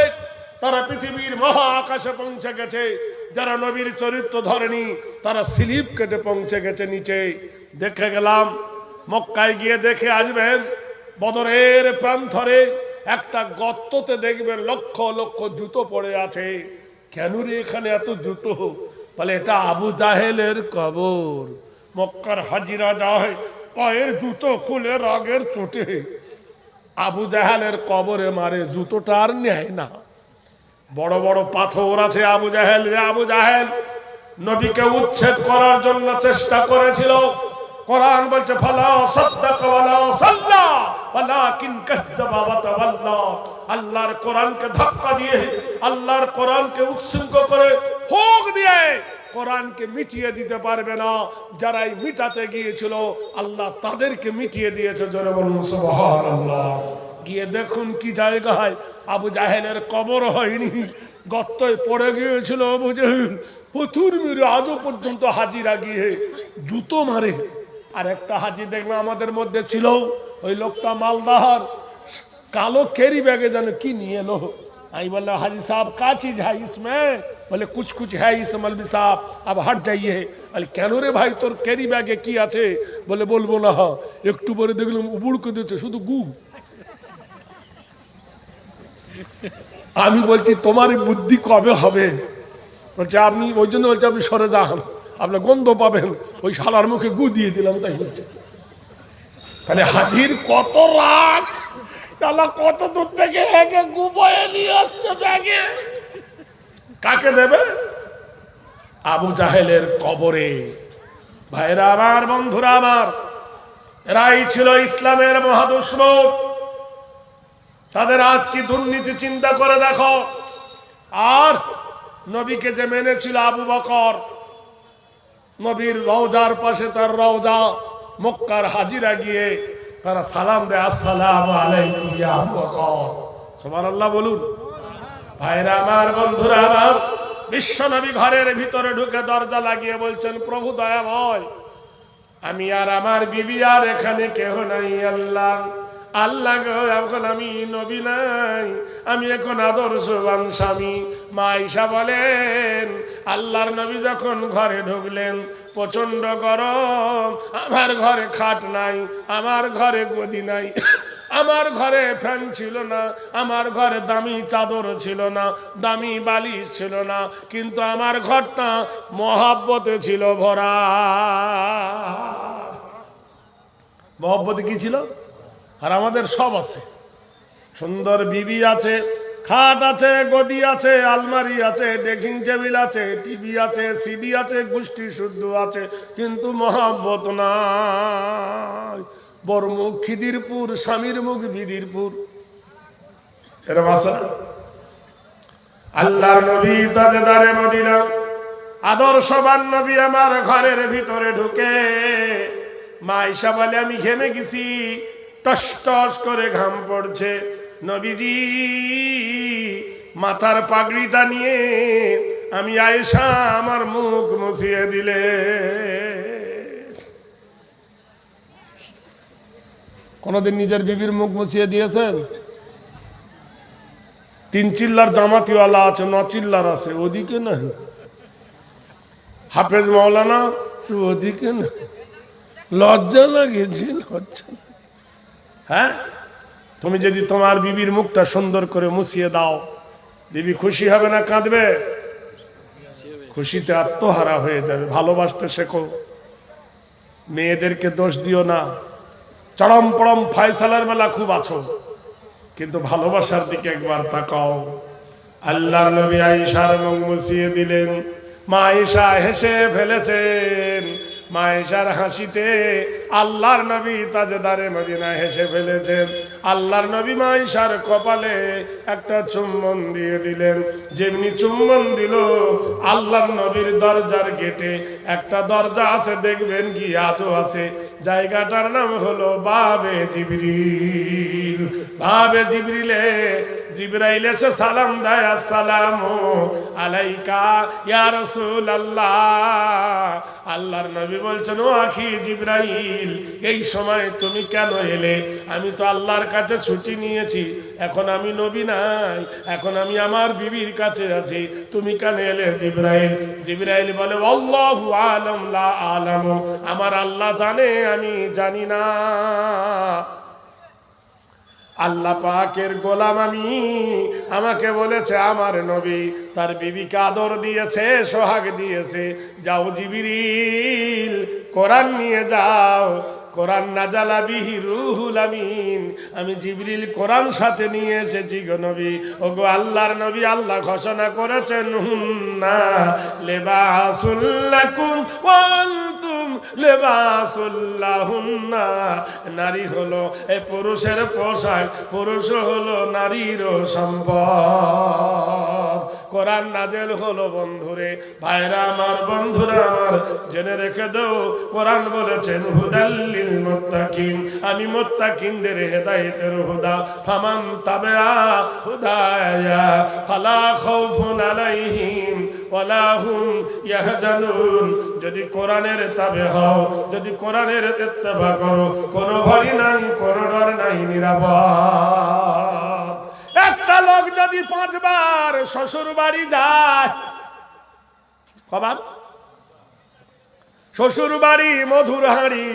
তারা পৃথিবীর মহা আকাশে পৌঁছে গেছে। যারা নবীর চরিত্র ধরেনি তারা স্লিপ কেটে পৌঁছে গেছে নিচে। দেখে গেলাম, মক্কায় গিয়ে দেখে আসবেন, বদরের প্রান্তরে একটা গর্ততে দেখবেন লক্ষ লক্ষ জুতো পড়ে আছে। কেন রে এখানে এত জুতো? বলে এটা আবু জাহেলের কবর। মক্কার হাজিরা যায়, পায়ের জুতো খুলে রাগের চোটে আবু জাহেলের কবরে মারে, জুতোটা আর নেয় না। বড় বড় পাথর আছে আবু জাহেল। আবু জাহেল নবীকে উচ্ছেদ করার জন্য চেষ্টা করেছিল। কোরআন বলছে, ফালা সাদ্দাকা ওয়ালা সাল্লা ওয়ালাকিন কাযযাবা ওয়া তাওয়াল্লা। আল্লাহর কোরআনকে ধাক্কা দিয়ে, আল্লাহর কোরআনকে উৎসৃঙ্খ করে, ফোঁক দিয়ে কোরআনকে মিটিয়ে দিতে পারবে না। যারাই মিটাতে গিয়েছিল আল্লাহ তাদেরকে মিটিয়ে দিয়েছে। জোরে বলুন সুবহানাল্লাহ। গিয়ে দেখুন কি জায়গায় আবু জাহেলের কবর হয়নি, গর্তয় পড়ে গিয়েছিল আবু জাহেল। পথুর মেরে আজও পর্যন্ত হাজিরা গিয়ে জুতো মারে। আর একটা হাজি দেখলাম আমাদের মধ্যে ছিল, ওই লোকটা মালদাহার, কালো कैरी बैगे जाने की नहीं है लो आई बोला हाजी साहब क्या चीज है इसमें बोले कुछ कुछ है इस मौलवी साहब अब हट जाइए बोले কেন রে ভাই তোর ক্যারি ব্যাগে কি আছে বলে বলবো না একটু পরে দেখলাম উবুড় করে দিয়েছে শুধু গু আমি বলছি তোমার বুদ্ধি কবে হবে বলছে আপনি ওই জন্য বলছে আপনি সরে যান আপনার গন্ধ পাবেন ওই শালার মুখে গু দিয়ে দিলাম তাই বলছে তাহলে হাজির কত রাগ তাহলে কত দূর থেকে হেগে গু বয়ে নিয়ে আসছে ব্যাগে কাকে দেবে আবু জাহেলের কবরে ভাইরা আমার বন্ধুরা আমার এরাই ছিল ইসলামের মহাদুশমন তাদের আজ কি দুর্নীতি চিন্তা করে দেখো আর নবীকে যে মেনেছিল আবু বকর নবীর রওজার পাশে তার রওজা মক্কার হাজিরা গিয়ে তারা সালাম দেয় আসসালামু আলাইকুম ইয়া আবু বকর সুবহানাল্লাহ বলুন ভাইরা আমার বন্ধুরা আমার বিশ্ব নবী ঘরের ভিতরে ঢুকে দরজা লাগিয়ে বলছেন প্রভু দয়াময় আমি আর আমার বিবি আর এখানে কেউ নাই আল্লাহ আল্লাহ গো এখন আমি নবী নাই আমি এখন আদর্শবান স্বামী মা আয়েশা বলেন আল্লাহর নবী যখন ঘরে ঢুকলেন প্রচন্ড গরম আমার ঘরে খাট নাই আমার ঘরে গদি নাই আমার ঘরে ফ্যান ছিল না আমার ঘরে দামি চাদর ছিল না দামি বালিশ ছিল না কিন্তু আমার ঘরটা মহব্বতে ছিল ভরা মহব্বতে কি ছিল আর আমাদের সব আছে সুন্দর বিবি আছে খাট আছে গদি আছে আলমারি আছে ড্রেসিং টেবিল আছে টিভি আছে সিডি আছে গোষ্ঠী শুদ্ধ আছে কিন্তু মহব্বত নাই বড় মুখ খিদিরপুর স্বামীর মুখ বিদিরপুর এরকম আছে না আল্লাহর নবী তাজদারে মদিনা আদর্শবান নবী আমার ঘরের ভিতরে ঢুকে মা আয়েশা বলে আমি ঘেমে গেছি টস টস করে ঘাম পড়ছে নবীজি মাথার পাগড়িটা নিয়ে আমি আয়েশা আমার মুখ মুছিয়ে দিলে কোনদিন নিজের বিবির মুখ মুছিয়ে দিয়েছেন 3 চিল্লার জামাতিওয়ালা আছে 9 চিল্লার আছে ওদিকে না হাফেজ মাওলানা ওদিকে না লজ্জা লাগে জি লজ্জা হ্যাঁ তুমি যদি তোমার বিবির মুখটা সুন্দর করে মুছিয়ে দাও বিবি খুশি হবে না কাঁদবে খুশিতে আত্মহারা হয়ে যাবে ভালোবাসতে শেখো মেয়েদেরকে দোষ দিও না চরম পরম ফয়সালার বেলা খুব আছো কিন্তু ভালোবাসার দিকে একবার তাকাও আল্লাহর নবী আয়েশার মুখ মুছিয়ে দিলেন মা আয়েশা হেসে ফেলেছেন মা আয়েশার হাসিতে আল্লাহর নবী তাজদারে মদিনা হেসে ফেলেছেন আল্লাহর নবী মা আয়েশার কপালে একটা চুম্বন দিয়ে দিলেন যেমনি চুম্বন দিল আল্লাহর নবীর দরজার গেটে একটা দরজা আছে দেখবেন কি আজও আছে জায়গাটার নাম হলো বাবে জিবরিল বাবে জিবরিলে জিবরাইল এসে সালাম দেয় আসসালামু আলাইকা ইয়া রাসূলুল্লাহ আল্লাহর নবী বলছেন ও আখি জিবরাইল এই সময় তুমি কেন এলে আমি তো আল্লাহর কাছে ছুটি নিয়েছি এখন আমি নবী নাই এখন আমি আমার বিবির কাছে আছি তুমি কেন এলে জিবরাইল জিবরাইল বলে আল্লাহু আলাম লা আলামু আমার আল্লাহ জানে আমি জানি না আল্লাহ পাকের গোলাম আমি আমাকে বলেছে আমার নবী তার বিবিকে আদর দিয়েছে সোহাগ দিয়েছে যাও জিবরিল কোরআন নিয়ে যাও কোরআন নাজালা বিহি রুহুল আমিন আমি জিবরিল কোরআন সাথে নিয়ে এসেছি গো নবী ওগো আল্লাহর নবী আল্লাহ ঘোষণা করেছেন হুন্না লিবাসুল লাকুম ওয়া আনতুম লিবাসুল লাহুন্না নারী হলো এই পুরুষের পোশাক পুরুষ হলো নারীর সম্পদ কোরআন নাজেল হলো বন্ধুরে ভাইরা আমার বন্ধুরা আমার জেনে রেখে দাও কোরআন বলেছেন হুদাল্লিল মুত্তাকিন আমি মুত্তাকিনদের হেদায়েতের হুদা ফামান তাবিআ হুদায়া ফালা খাউফুন আলাইহিম ওয়ালা হুম ইয়াহজানুন যদি কোরআনের তাবে হও যদি কোরআনের ইত্তেবা করো কোনো ভয় নাই কোনো ডর নাই নিরাপদ যদি 5 বার শ্বশুর বাড়ি যায়, কবার? শ্বশুর বাড়ি মধুর হাঁড়ি,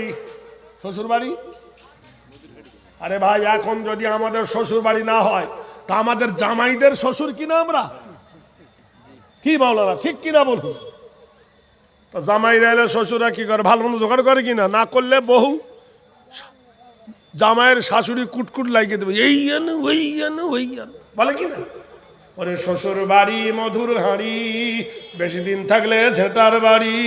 শ্বশুর বাড়ি। আরে ভাই, এখন যদি আমাদের শ্বশুর বাড়ি না হয় তা আমাদের জামাইদের শ্বশুর কিনা আমরা? কি মাওলানা, ঠিক কিনা বলুন? তো জামাইরা এলে শ্বশুরা কি করে? ভালো মন্দ জোগাড় করে কিনা? না করলে বহু জামাইয়ের শাশুড়ি কুটকুট লাগিয়ে দেবে, এই আনো ওই আনো ওই আনো, বলে কিনা? ওরে শ্বশুর বাড়ি মধুর হাঁড়ি, বেশি দিন থাকলে ঝেঁটার বাড়ি।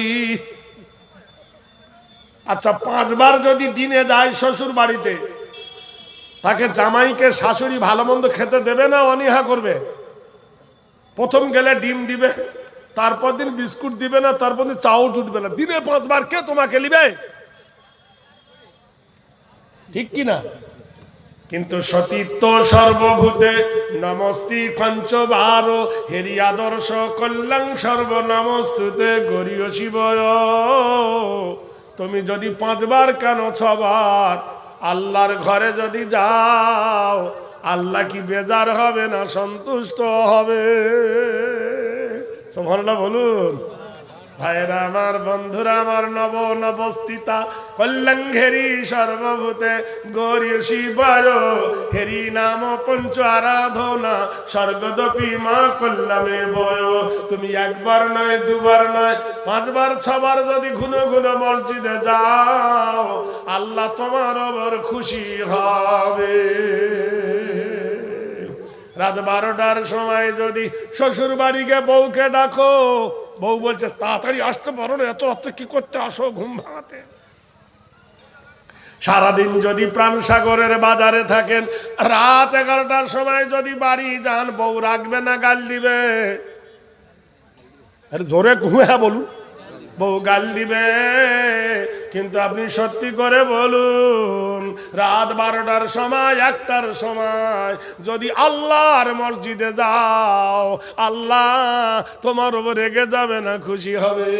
আচ্ছা, 5 বার যদি দিনে যায় শ্বশুর বাড়িতে, তাকে জামাইকে শাশুড়ি ভালো মন্দ খেতে দেবে না অনীহা করবে? প্রথম গেলে ডিম দিবে, তারপর দিন বিস্কুট দিবে না, তারপর দিন চাও জুটবে না। দিনে 5 বার কে তোমাকে নিবে? ঠিক কিনা? কিন্তু সতীত্ব সর্বভূতে নমস্তি পঞ্চবার, হেরি আদর্শ কল্যাণ সর্বনমস্তুতে গরিয় শিবয়। তুমি যদি 5 বার কেন 6 বার আল্লাহর ঘরে যদি যাও, আল্লাহ কি বেজার হবে না সন্তুষ্ট হবে? সুবহানাল্লাহ বলুন। ভাইরা আমার, বন্ধুরা আমার, নব নবস্থিতা কল্যাণ ঘেরি সর্বভূতে গৌরী শিবায়, হেরি নাম পঞ্চ আরাধনা স্বর্গদপি মা কল্যাণে বয়। তুমি 1 বার নয় 2 বার নয় 5 বার 6 বার যদি ঘুন ঘুন মসজিদে যাও, আল্লাহ তোমার ওপর খুশি হবে। রাত 12টার সময় যদি শ্বশুর বাড়িকে বউকে ডাকো, বউ বলছে তাড়াতাড়ি আসতে পারো না, এত রাত্রে কি করতে আসো ঘুম ভাঙাতে। সারাদিন যদি প্রাণ সাগরের বাজারে থাকেন, রাত 11টার সময় যদি বাড়ি যান, বউ রাখবে না গাল দিবে? আরে জোরে হ্যাঁ বলুন। বউ গাল দিবে, কিন্তু আপনি সত্যি করে বলুন, রাত 12টার সময় 1টার সময় যদি আল্লাহর মসজিদে যাও, আল্লাহ তোমার উপর রেগে যাবে না খুশি হবে?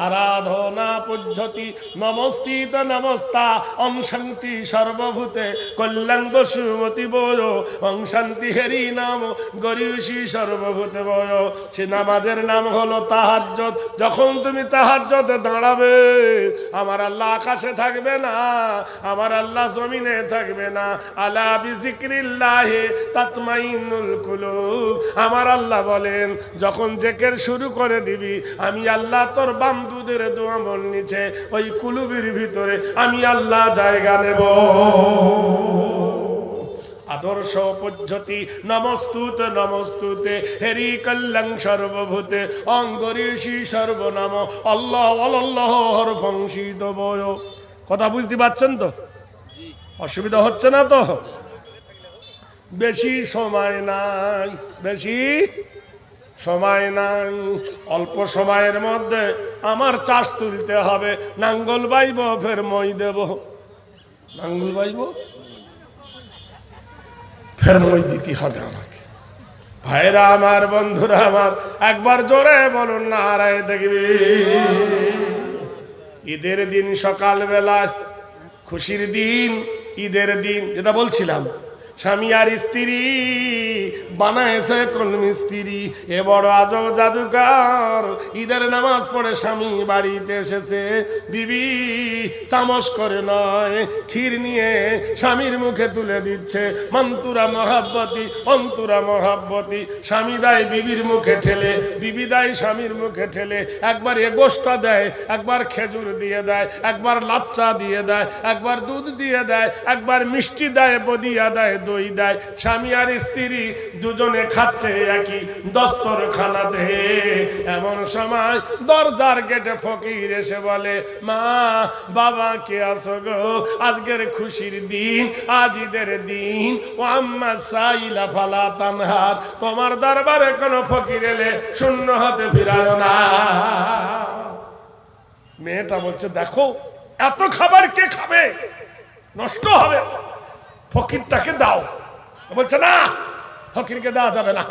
আরাধনা পদ্ধতি নমস্তিত নমস্তা ওম শান্তি সর্বভূতে কল্যাণ বসুমতি বয়, ওম শান্তি হেরি নাম গরিয়সী সর্বভূতে বয়। সে নামাজের নাম হলো তাহাজ্জুদ। যখন তুমি তাহাজ্জুদে দাঁড়াবে, আমার আল্লাহ আকাশে থাকবে না, আমার আল্লাহ জমিনে থাকবে না। আলা বিজিক্রিল্লাহি তাতমাইন্নুল কুলুব। আমার আল্লাহ বলেন, যখন জিকির শুরু করে দিবি, আমি আল্লাহ তোর বাম দুধের দোয়ামল নিচে ওই কুলুবের ভিতরে আমি আল্লাহ জায়গা নেব। আদর্শ পদ্ধতি নমস্তুত নমস্তুতে হেরি কল্যাণ সর্বভূতে অঙ্গরিষি সর্বনাম আল্লাহ আল্লাহ হরফংসিত বয়। কথা বুঝতে পারছেন তো? অসুবিধা হচ্ছে না তো? বেশি সময় নাই, বেশি সময় নাই। অল্প সময়ের মধ্যে আমার চাষ তুলতে হবে। নাঙ্গল বাইব, ফের মই দেব। নাঙ্গল বাইব, ফের মই দিতে হবে আমাকে। ভাইরা আমার, বন্ধুরা আমার, একবার জোরে বলুন নারায়ে তাকবীর। ঈদের দিন সকালবেলা, খুশির দিন, ঈদের দিন, যেটা বলছিলাম, স্বামী আর স্ত্রী বানাইছে কোন মিস্ত্রি। এ বড় আজব জাদুকর। ঈদের নামাজ পড়ে স্বামী বাড়িতে এসেছে, বিবি চামচ করে নয় ক্ষীর নিয়ে স্বামীর মুখে তুলে দিচ্ছে। মন্তুরা মহাব্বতী অন্তুরা মহাব্বতী। স্বামী দেয় বিবির মুখে ঠেলে, বিবি দেয় স্বামীর মুখে ঠেলে। একবার এগোষ্টা দেয়, একবার খেজুর দিয়ে দেয়, একবার লাচ্চা দিয়ে দেয়, একবার দুধ দিয়ে দেয়, একবার মিষ্টি দেয়, বদিয়া দেয়, দই দেয়। স্বামী আর স্ত্রী দুজনে খাচ্ছে একই দস্তরখানাতে। এমন সময় দরজার গেটে ফকির এসে বলে, মা বাবা কে আসো গো, আজকের খুশির দিন, আজ ঈদের দিন। ও আম্মা সাইলা ফালা তানহার। তোমার দরবারে কোনো ফকির এলে শূন্য হাতে ফিরায় না। মেয়েটা বলছে, দেখো এত খাবার কে খাবে, নষ্ট হবে, ফকিরটাকে দাও। বলছে না, ফকিরকে দেওয়া যাবে না।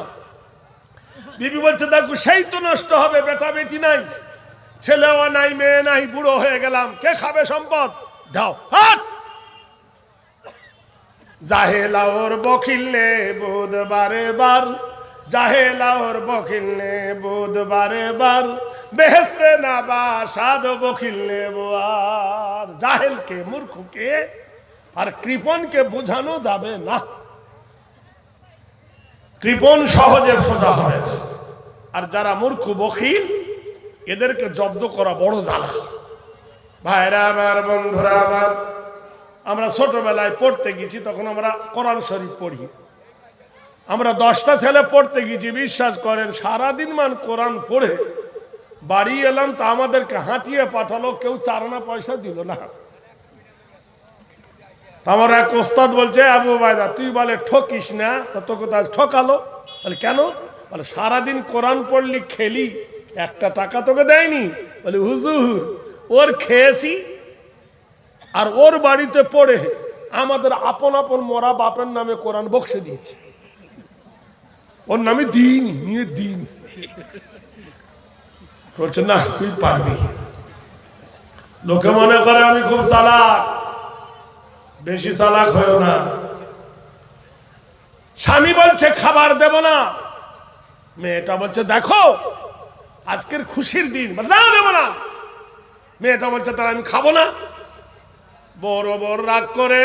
বিবি বলছে, দেখো সেই তো নষ্ট হবে, বেটা বেটি নাই, ছেলেও নাই, মেয়ে নাই, বুড়ো হয়ে গেলাম, কে খাবে সম্পদ, দাও। হাট! জাহেলা ওর বখিল নে বুধবারে বার, জাহেলা ওর বখিল নে বুধবারে বার, বেহেস্তে না বাসাদ বখিল নে বোয়ার। জাহেলকে, মূর্খকে আর কৃপণকে বোঝানো যাবে না। কৃপণ সহজে সোজা হবে না, আর যারা মূর্খ বখিল এদেরকে জব্দ করা বড় জ্বালা। ভাইরা আমার, বন্ধুরা আমার, আমরা ছোটবেলায় পড়তে গেছি, তখন আমরা কোরআন শরীফ পড়ি। আমরা 10টা ছেলে পড়তে গেছি, বিশ্বাস করেন সারাদিন মান কোরআন পড়ে বাড়ি এলাম, তা আমাদেরকে হাঁটিয়ে পাঠালো, কেউ 4 আনা পয়সা দিল না। আমার এক ওস্তাদ বলছে, আবু বাইদা তুই বলে ঠকিস না, তা তোকে তো আজ ঠকালো। বলে কেন? বলে সারাদিন কোরআন পড়লি, খেলি, 1 টাকা তোকে দেয়নি। বলে হুজুর ওর খেয়েছি, আর ওর বাড়িতে পড়ে আমাদের আপন আপন মরা বাপের নামে কোরআন বক্সে দিয়েছে, ওর নামে দিইনি, নিয়ে দিইনি। বলছে না তুই পারবি। লোকে মনে করে আমি খুব চালাক, বেশি চালাক হয়েও না। স্বামী বলছে খাবার দেব না, মেয়েটা বলছে দেখো আজকের খুশির দিন, না দেব না। মেয়েটা বলছে তাহলে আমি খাবো না। বড় বড় রাগ করে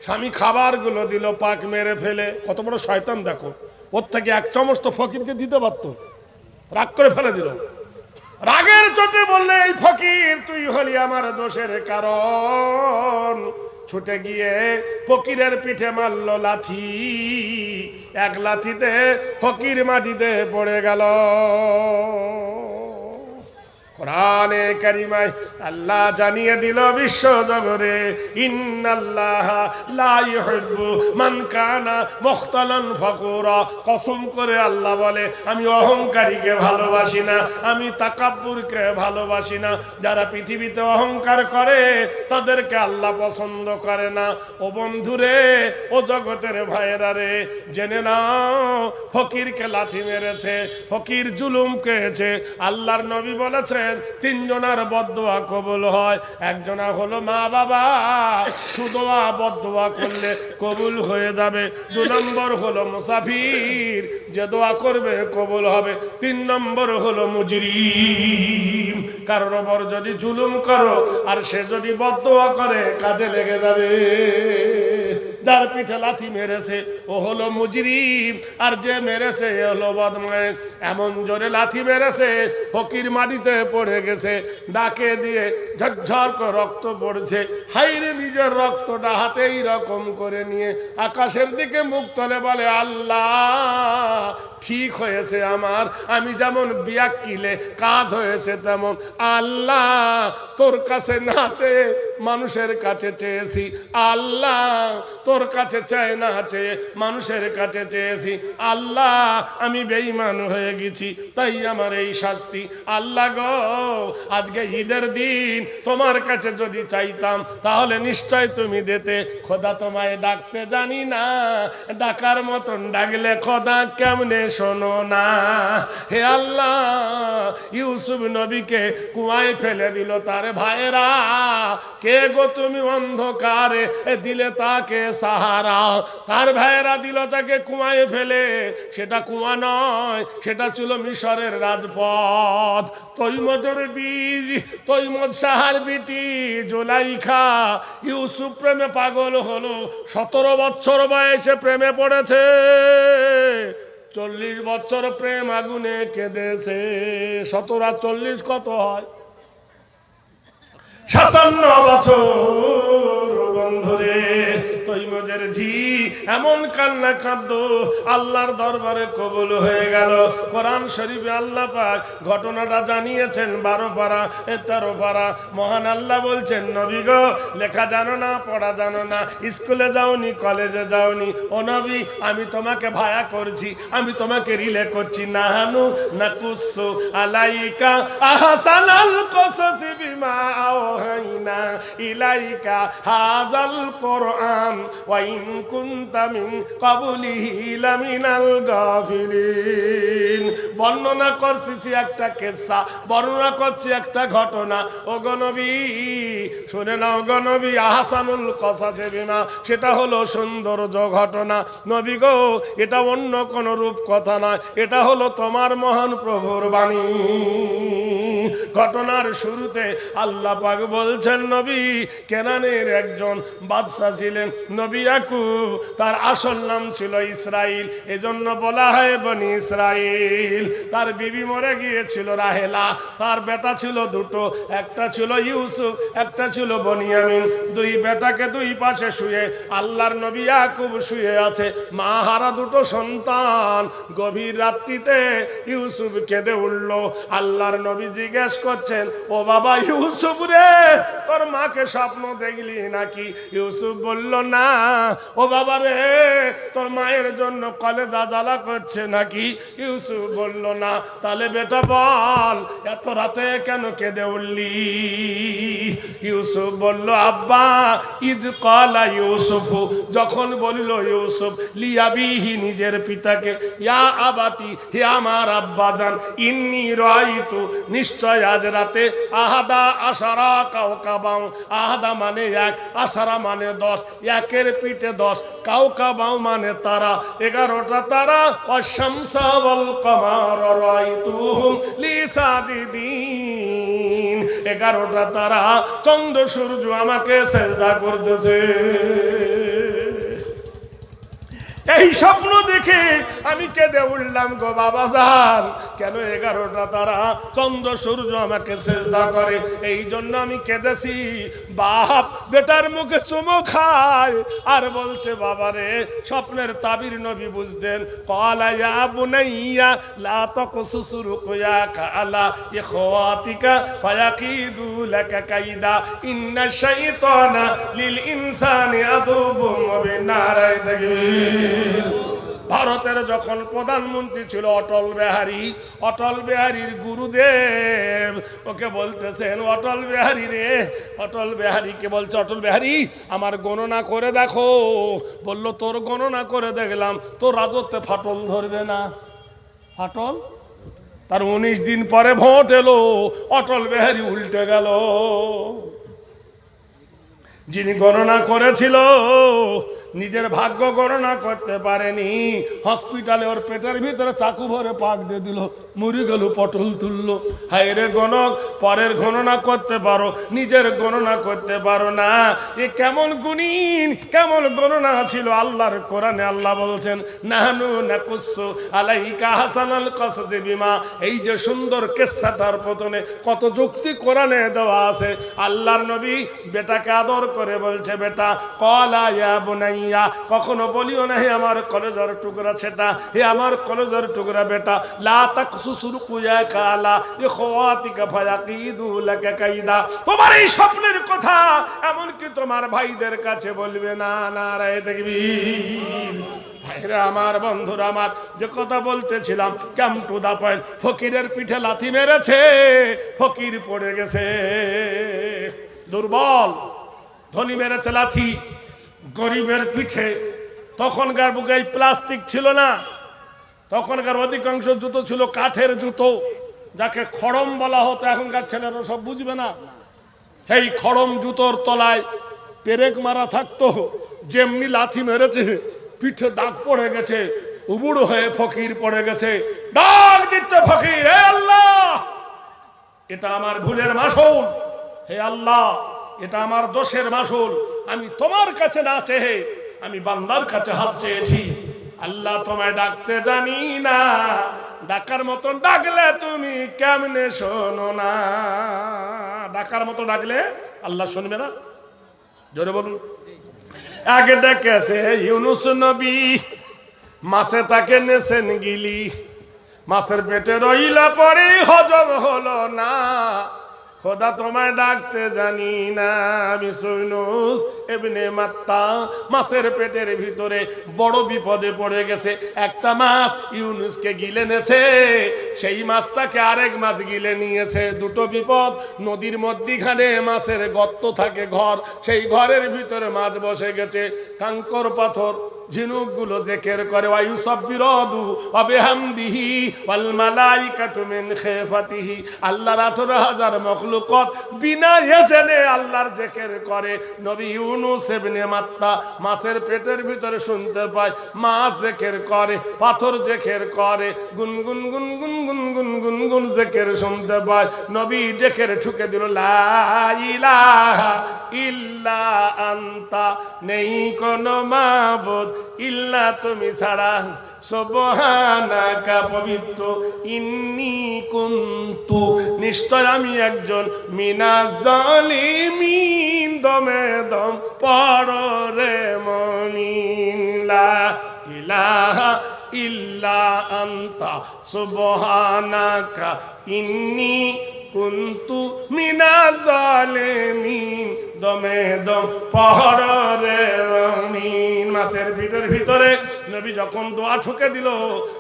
স্বামী খাবারগুলো দিল, পাক মেরে ফেলে। কত বড় শয়তান দেখো, ওর থেকে 1 চামচ তো ফকিরকে দিতে পারতো, রাগ করে ফেলে দিল। রাগের চোটে বললে এই ফকির তুই হলি আমার দোষের কারণ। ছুটে গিয়ে ফকিরের পিঠে মারল লাথি, 1 লাথিতে ফকির মাটিতে পড়ে গেল। কোরআনে কারিমায় আল্লাহ জানিয়ে দিল বিশ্ব জগরে, ইন্নাল্লাহা লা ইউহিব্বু মান কানা মুখতালান ফাকুরা। কসম করে আল্লাহ বলে আমি অহংকারীকে ভালোবাসি না, আমি তাকাব্বুরকে ভালোবাসি না। যারা পৃথিবীতে অহংকার করে তাদেরকে আল্লাহ পছন্দ করে না। ও বন্ধুরে, ও জগতের ভাইয়েরা রে, জেনে নাও ফকিরকে লাথি মেরেছে, ফকির জুলুম করেছে। আল্লাহর নবী বলেছেন 3 জনের বদদোয়া কবুল হয়। একজনা হলো মা বাবা, সুদোয়া বদদোয়া করলে কবুল হয়ে যাবে। 2 নম্বর হলো মুসাফির, যে দোয়া করবে কবুল হবে। 3 নম্বর হলো মুজরিম, কারোর ওপর যদি জুলুম করো আর সে যদি বদদোয়া করে কাজে লেগে যাবে। যার পিঠে লাথি মেরেছে ও হলো মুজরিম, আর যে মেরেছে এ হলো বদমাইশ। এমন জোরে লাথি মেরেছে ফকির মাটিতে পড়ে গেছে, ডাকে দিয়ে ঝরঝর করে রক্ত পড়ছে। হাইরে নিজের রক্তটা হাতেই রকম করে নিয়ে আকাশের দিকে মুখ তোলে বলে আল্লাহ ঠিক হয়েছে আমার, আমি যেমন বিয়াক্কিলে কাজ হয়েছে তেমন। আল্লাহ তোর কাছে না চেয়ে মানুষের কাছে চেয়েছি, আল্লাহ তোর কাছে চাই না চেয়ে মানুষের কাছে চেয়েছি। আল্লাহ আমি বেঈমান হয়ে গেছি, তাই আমার এই শাস্তি। আল্লাহ গো, আজকে ঈদের দিন তোমার কাছে যদি চাইতাম তাহলে নিশ্চয় তুমি দিতে। খোদা তোমায় ডাকতে জানি না, ডাকার মতন ডাকলে খোদা কেমনে শোনো না। হে আল্লাহ, ইউসুফ নবীকে কুয়ায় ফেলে দিল তার ভাইরা, কে গো তুমি অন্ধকারে দিলে তাকে সাহারা। তার ভাইরা দিল তাকে কুয়ায় ফেলে, সেটা কুয়া নয়, সেটা ছিল মিশরের রাজপথ। তৈমজের বীজ, তৈমজ সাহার বিটি জুলাইখা ইউসুফ প্রেমে পাগল হলো। 17 বছর বয়সে প্রেমে পড়েছে, 40 বছর প্রেম আগুনে কেঁদেছে। 17 আর 40 কত হয়? 57 বছর। বন্ধুরে, তৈমজের ঝি এমন কান্না কাঁদত, আল্লাহর দরবারে কবুল হয়ে গেল। কোরআন শরীফে আল্লাহ পাক ঘটনাটা জানিয়েছেন 12 পারা 13 পারা। মহান আল্লাহ বলছেন নবী গো, লেখা জানো না, পড়া জানো না, স্কুলে যাওনি, কলেজে যাওনি, ও নবী আমি তোমাকে ভায়া করছি, আমি তোমাকে রিলে করছি। নাহানু নাকুসু আলাইকা আহসানাল কসাসি বিমা আওহাইনা ইলাইকা হাযাল কোরআন ওয়া ইন কুনতা মিন ক্বাবলিহি লামিনাল গাফিলিন। বর্ণনা করছি একটা কিসসা, বর্ণনা করছি একটা ঘটনা। ও গো নবী শুনে নাও গো নবী, আহসানুল কসাসে বিমা, সেটা হলো সৌন্দর্য ঘটনা। নবী গো এটা অন্য কোন রূপ কথা নয়, এটা হলো তোমার মহান প্রভুর বাণী। ঘটনার শুরুতে আল্লাহ পাক বলছেন, নবী কেনানের একজন বাদশা ছিলেন নবী ইয়াকুব, তার আসল নাম ছিল ইসরাইল, এজন্য বলা হয় বনি ইসরাইল। তার বিবি মরে গিয়েছিল রাহেলা, তার বেটা ছিল দুটো, একটা ছিল ইউসুফ, একটা ছিল বনিয়ামিন। দুই বেটাকে দুই পাশে শুয়ে আল্লাহর নবী ইয়াকুব শুয়ে আছে, মা হারা দুটো সন্তান। গভীর রাত্রিতে ইউসুফ কেঁদে উঠল। আল্লাহর নবী জিজ্ঞেস করছেন, ও বাবা ইউসুফ রে, তোর মাকে স্বপ্ন দেখলি নাকি? ইউসুফ বলল, না। ও বাবা রে, তোর মায়ের জন্য কলেজা জ্বালা করছে নাকি? ইউসুফ বলল, না। তাহলে বেটা বল, এত রাতে কেন কেঁদে উঠলি? ইউসুফ বলল, আব্বা ইদ ক্বালা ইউসুফ, যখন বলিল ইউসুফ লিয়াবিহি, নিজের পিতাকে, ইয়া আবাতি, হে আমার আব্বা জান, ইন্নী রাআইতু, নিশ্চয় আজ রাতে, আহাদা আশারা কাওকাবাও, আহাদা মানে এক, আশারা মানে 10, একের পিঠে 10, কাওকাবাও মানে তারা, 11টা তারা, ওয়াশ-শামসা ওয়াল কমার রাআইতুহুম লিসাজিদিন, 11টা তারা, চন্দ্র সূর্য আমাকে সেজদা করতেছে। এই স্বপ্ন দেখে আমি কেঁদে উঠলাম গো বাবা জান, কেন 11টা তারা, চন্দ্র সূর্য আমাকে সেজদা করে, এই জন্য আমি কেঁদেছি। বাপ বেটার মুখে চুমো খায় আর বলছে, বাবা রে, স্বপ্নের তাবির নবী বুঝতেন। ক্বালা ইয়া বুনাইয়া লা তাকসুস রুকয়াকা আলা ইখওয়াতিকা ফায়াকিদু লাকা কাইদা ইন্নাশ শাইতানা লিল ইনসানি আদুবুম মুবিন। নারায়ে তাকবীর। ভারতের যখন প্রধানমন্ত্রী ছিল অটল বিহারী, অটল বিহারীর গুরুদেব ওকে বলতেছেন, অটল বিহারী রে, অটল বিহারীকে বলছে, অটল বিহারী আমার গণনা করে দেখো। বলল, তোর গণনা করে দেখলাম তোর রাজত্বে ফাটল ধরবে না। ফাটল? তার 19 দিন পরে ভোট এলো, অটল বিহারী উল্টে গেল। যিনি গণনা করেছিল নিজের ভাগ্য গণনা করতে পারেনি, হসপিটালে ওর পেটের ভিতরে চাকু ভরে পাক দিয়ে দিল, মরে গেল, পটল তুললো। হায় রে গণক, পরের গণনা করতে পারো, নিজের গণনা করতে পারো না, এ কেমন গুণীন, কেমন গণনা ছিল। আল্লাহর কোরআনে আল্লাহ বলছেন, নাহনু নাকুসু আলাইকা আহসানাল কসসি বিমা, এই যে সুন্দর কিসসাটার পতনে কত যুক্তি কোরআনে দেওয়া আছে। আল্লাহর নবী বেটাকে আদর করে বলছে, বেটা ক্বালা ইয়া বুনাইয়া, কখনো বলিও না হে আমার কলেজার টুকরা ছেটা, হে আমার কলেজার টুকরা বেটা, লা তাকসুস রুকয়াকা আলা ইখওয়াতিকা ফায়াকিদু লাকা কাইদা, তোমার এই স্বপ্নের কথা এমনকি তোমার ভাইদের কাছে বলবে না। নারায়ে তাকবীর। ভাইরা আমার, বন্ধুরা আমার, যে কথা বলতেছিলাম, কাম টু দা পয়েন্ট। ফকিরের পিঠে লাথি মেরেছে, ফকির পড়ে গেছে দুর্বল। ধনী মেরেছে লাথি গরিবের পিঠে। তখনকার বুকে প্লাস্টিক ছিল না, তখনকার অধিকাংশ জুতো ছিল কাঠের জুতো, যাকে খড়ম বলা হতো। এখনকার ছেলেরা সব বুঝবে না। সেই খড়ম জুতোর তলায় পেরেক মারা থাকতো। যেমনি লাথি মেরেছে, পিঠে দাগ পড়ে গেছে, উবুড় হয়ে ফকির পড়ে গেছে। ডাক দিচ্ছে ফকির, হে আল্লাহ, এটা আমার ভুলের মাসুল, হে আল্লাহ, এটা আমার দোষের মাসুল। আমি তোমার কাছে না চেয়ে আমি বান্দার কাছে হাত চেয়েছি। আল্লাহ তোমায় ডাকতে জানি না, ডাকার মতন ডাকলে তুমি কেমনে শোনো না? ডাকার মতো ডাকলে আল্লাহ শুনবে না? জোরে বলুন। আগে ডেকেছে ইউনুস নবী, মাছে তাকে নেছেন গিলি, মাছের পেটে রইলা পরে হজম হলো না। খোদা তোমায় ডাকতে জানি না। আমি ইউনুস ইবনে মাত্তা, মাছের পেটের ভিতরে বড় বিপদে পড়ে গেছে। একটা মাছ ইউনুসকে গিলে নেছে, সেই মাছটাকে আরেক মাছ গিলে নিয়েছে। দুটো বিপদ। নদীর মধ্যিখানে মাছের গর্ত থাকে, ঘর, সেই ঘরের ভিতরে মাছ বসে গেছে। কাঙ্কর পাথর ঝিনুকগুলো জিকির করে, ওয়া ইউসাব্বিরু ওয়া বিহামদিহি ওয়াল মালাইকাতু মিন খিফাতিহি। আল্লাহর 18,000 মাখলুকাত বিনা ইজনে আল্লাহর জিকির করে। নবী ইউনূস ইবনে মাত্তা মাছের পেটের ভিতরে শুনতে পায় মাছ জিকির করে, পাথর জিকির করে, গুনগুন গুনগুন গুনগুন গুনগুন জিকির শুনতে পায়। নবী জিকির ঠুকে দিল, লা ইলাহা ইল্লা আনতা, নেই কোনো মাবুদ ইল্লা তুমি ছাড়া, সুবহানাকা পবিত্র, ইন্নী কুনতু নিশ্চয় আমি একজন, মিনাজ জালিমিন দমে দম পড়ো রে মুমিন, লা ইলাহা ইল্লা আনতা সুবহানাকা ইন্নী কুনতু মিনাজ জালিমিন দমে দম পড়ো রে মুমিন। মাছের পেটের ভিতরে নবী যখন দোয়া ঠুকে দিল,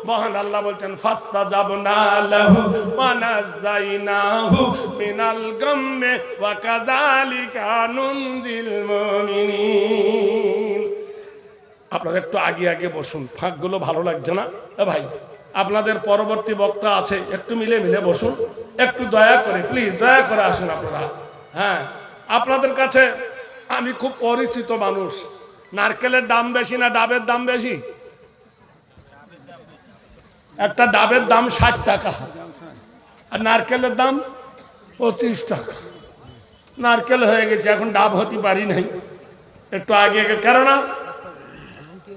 মহান আল্লাহ বলছেন ফাস্তাজাবনা লাহু ওয়া নাযাইনাহু মিনাল গাম্মি ওয়া কাযালিকা নুনজিল মুমিনিন। আপনারা একটু আগে আগে বসুন, ফাঁকগুলো ভালো লাগছে না ভাই। আপনাদের পরবর্তী বক্তা আছে, একটু মিলে মিলে বসুন, একটু দয়া করে প্লিজ দয়া করে আসুন আপনারা। হ্যাঁ, আপনাদের কাছে আমি খুব পরিচিত মানুষ। নারকেলের দাম বেশি না ডাবের দাম বেশি? একটা ডাবের দাম 60 টাকা আর নারকেলের দাম 25 টাকা। নারকেল হয়ে গেছে, এখন ডাব হতে পারি নাই। একটু আগে আগে, কেননা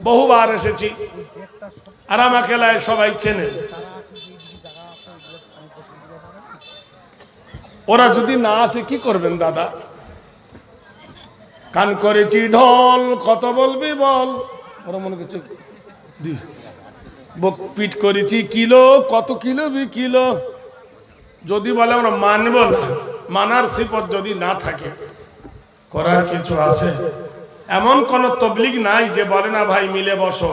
বহুবার এসেছি আর আমাকে এলাকায় সবাই চেনে। ওরা যদি না আসে কি করবেন দাদা? কান করেছি ঢোল, কত বলবি বল, ওরা মনে করছে বুক পিট করেছি কিলো, কত কিলো বি কিলো। যদি বলে আমরা মানব না, মানার সিফত যদি না থাকে, করার কিছু আছে? এমন কোন তবলিগ নাই যে বলে না ভাই মিলে বসো,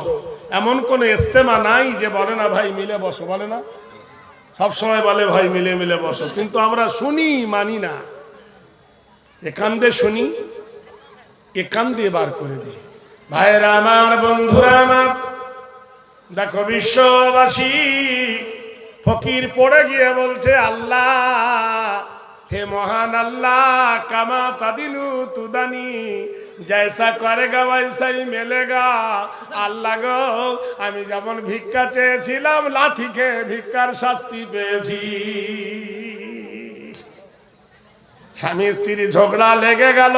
এমন কোন ইস্তেমা নাই যে বলে না ভাই মিলে বসো, বলে না? সব সময় বলে ভাই মিলে মিলে বসো, কিন্তু আমরা শুনি মানি না। এখান দিয়ে শুনি, এখান দিয়ে বার করে দিই। ভাইরা আমার, বন্ধুরা আমার, দেখো বিশ্ববাসী, ফকির পড়ে গিয়ে বলছে আল্লাহ, হে মহান আল্লাহ, কামা তাদিনু তুদানি, জৈসা করেগা বৈসাই মেলেগা। আল্লাহ গো, আমি যেমন ভিক্ষা চেয়েছিলাম, লাথি খেয়ে ভিক্ষার শাস্তি পেয়েছি। স্বামী স্ত্রী ঝগড়া লেগে গেল,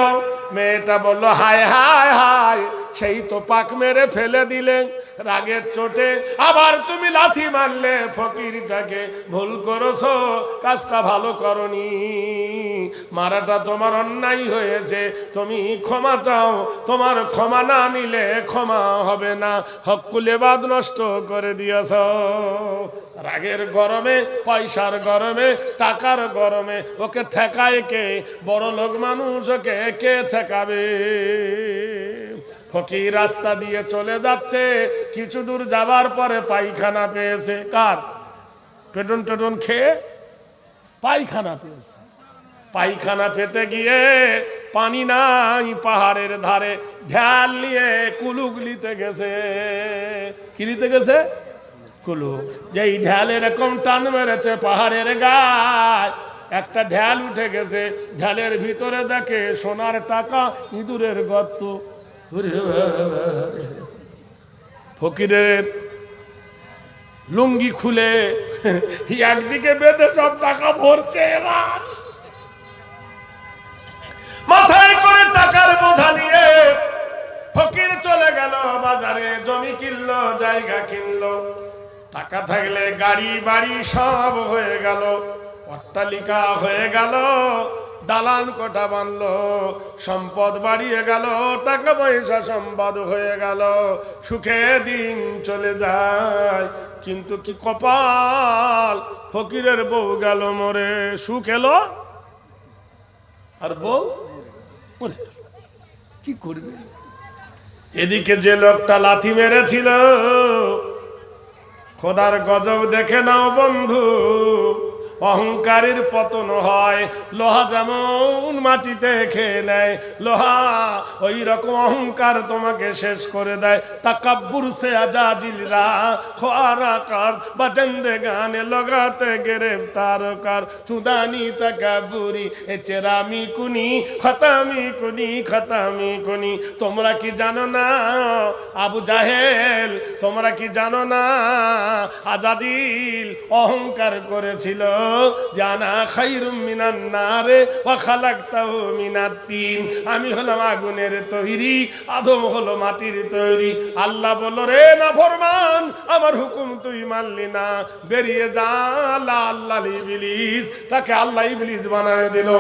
মেয়েটা বলল হায় হায় হায়, সেই তো পাক মেরে ফেলে দিলে রাগের চোটে, আবার তুমি লাথি মারলে ফকিরটাকে। ভুল করেছো, কাজটা ভালো করনি, মারাটা তোমার অন্যায় হয়েছে, তুমি ক্ষমা চাও, তোমার ক্ষমা না নিলে ক্ষমা হবে না, হকুল ইবাদ নষ্ট করে দিয়েছ। রাগের গরমে, পয়সার গরমে, টাকার গরমে ওকে ঠেকায় কে? বড় লোক মানুষ, ওকে কে ঠেকাবে? ফকির রাস্তা দিয়ে চলে যাচ্ছে, কিছু দূর যাবার পরে পায়খানা পেয়েছে। কার? পেটন টেটন খেয়ে পায়খানা পেয়েছে। পায়খানা পেতে গিয়ে পানি নাই, পাহাড়ের ধারে ঢাল নিয়ে কুলুক নিতে গেছে। কি নিতে গেছে? কুলু। যেই ঢাল এরকম টান মেরেছে পাহাড়ের গায়ে, একটা ঢাল উঠে গেছে। ঢালের ভিতরে দেখে সোনার টাকা, ইঁদুরের গর্ত। ফকিরের লুঙ্গি খুলে একদিকে বেঁধে সব টাকা ভরছে, এবার মাথায় করে টাকার বোঝা নিয়ে ফকির চলে গেল বাজারে। জমি কিনলো, জায়গা কিনলো, টাকা থাকলে গাড়ি বাড়ি সব হয়ে গেল, অট্টালিকা হয়ে গেল, দালান কোঠা বানলো, সম্পদ বাড়িয়ে গেল, টাকা পয়সা সম্পদ হয়ে গেল, সুখে দিন চলে যায়। কিন্তু কি কপাল, ফকিরের বউ গেল মরে। সুখ এলো আর বউ মরে, কি করবে? এদিকে যে লোকটা লাথি মেরেছিল, খোদার গজব দেখে নাও বন্ধু, অহংকারের পতন হয়। লোহা যেমন মাটিতে খেয়ে নেয়, লোহা ওই রকম অহংকার তোমাকে শেষ করে দেয়। তাকাব্বুর সে আজাজিলরা খোয়ারা কার বা জিন্দেগানে লগাতে গ্রেফতার কার চুদানি তাকাব্বুরি এ চেরামি কুনি খতামি কুনি খতামি কুনি। তোমরা কি জানো না আবু জাহেল, তোমরা কি জানো না আজাজিল অহংকার করেছিল জানা খায়রুম মিনান নারে ওয়া খালাকতাহু মিনাত তিন, আমি হলাম আগুনের তৈরি, আদম হলো মাটির তৈরি। আল্লাহ বলল, রে নাফরমান, আমার হুকুম তুই মানলি না, বেরিয়ে যা। আল্লাহ ইবলিস, তাকে আল্লাহ ইবলিস বানায় দিল।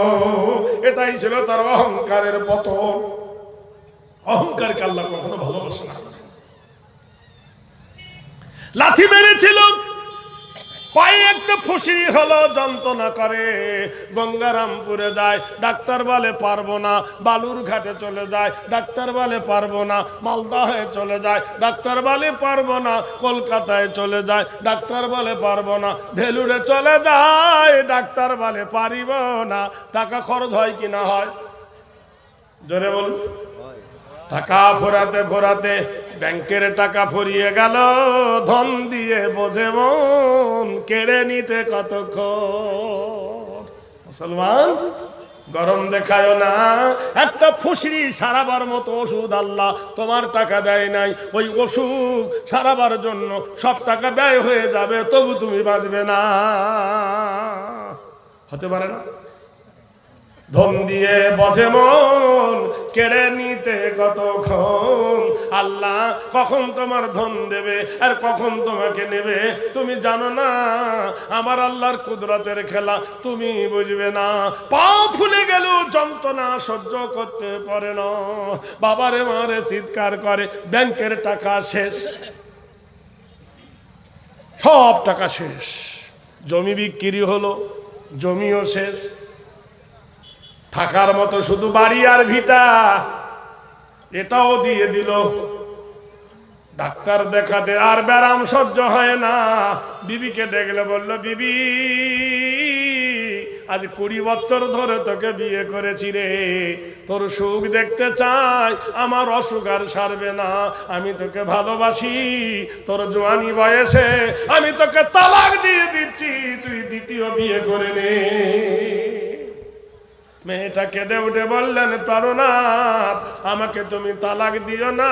এটাই ছিল তার অহংকারের পতন। অহংকারকে আল্লাহ কখনো ভালোবাসে না। লাথি মেরেছিল, পায়ে একটা ফুসি হলো, যন্ত্রণা করে। গঙ্গারামপুরে যায়, ডাক্তার বলে পারবো না। বালুর ঘাটে চলে যায়, ডাক্তার বলে পারবো না। মালদাহে চলে যায়, ডাক্তার বলে পারবো না। কলকাতায় চলে যায়, ডাক্তার বলে পারবো না। ভেলুরে চলে যায়, ডাক্তার বলে পারিব না। টাকা খরচ হয় কি না হয়? জোরে বলুন। টাকা ফোরাতে ফোরাতে ব্যাংকের টাকা ফুরিয়ে গেল, ধন দিয়ে বোঝে মন কেড়ে নিতে কতক্ষণ। মুসলমান, গরম দেখায় না। একটা ফুসরি সারাবার মতো ওষুধ আল্লাহ তোমার টাকা দেয় নাই, ওই অসুখ সারাবার জন্য সব টাকা ব্যয় হয়ে যাবে, তবু তুমি বাঁচবে না। হতে পারে না? ধন দিয়ে বোঝে মন কেড়ে নিতে কতক্ষণ। আল্লাহ কখন তোমার ধন দেবে আর কখন তোমাকে নেবে তুমি জানো না। আমার আল্লাহর কুদরতের খেলা তুমি বুঝবে না। পা ফুলে গেল, যন্ত্রণা সহ্য করতে পারে না, বাবারে মারে চিৎকার করে। ব্যাংকের টাকা শেষ, সব টাকা শেষ। জমি বিক্রি হলো, জমিও শেষ। থাকার মতো শুধু বাড়ি আর ভিটা, এটাও দিয়ে দিল। ডাক্তার দেখাতে আর ব্যারাম সহ্য হয় না। বিবিকে দেখলে বলল, বিবি আজ 20 বছর ধরে তোকে বিয়ে করেছি রে, তোর সুখ দেখতে চাই, আমার অসুখ আর সারবে না। আমি তোকে ভালোবাসি, তোর জোয়ানি বয়সে আমি তোকে তালাক দিয়ে দিচ্ছি, তুই দ্বিতীয় বিয়ে করে নে। মেয়েটা কেঁদে উঠে বললেন, প্রাণনাথ আমাকে তুমি তালাক দিও না,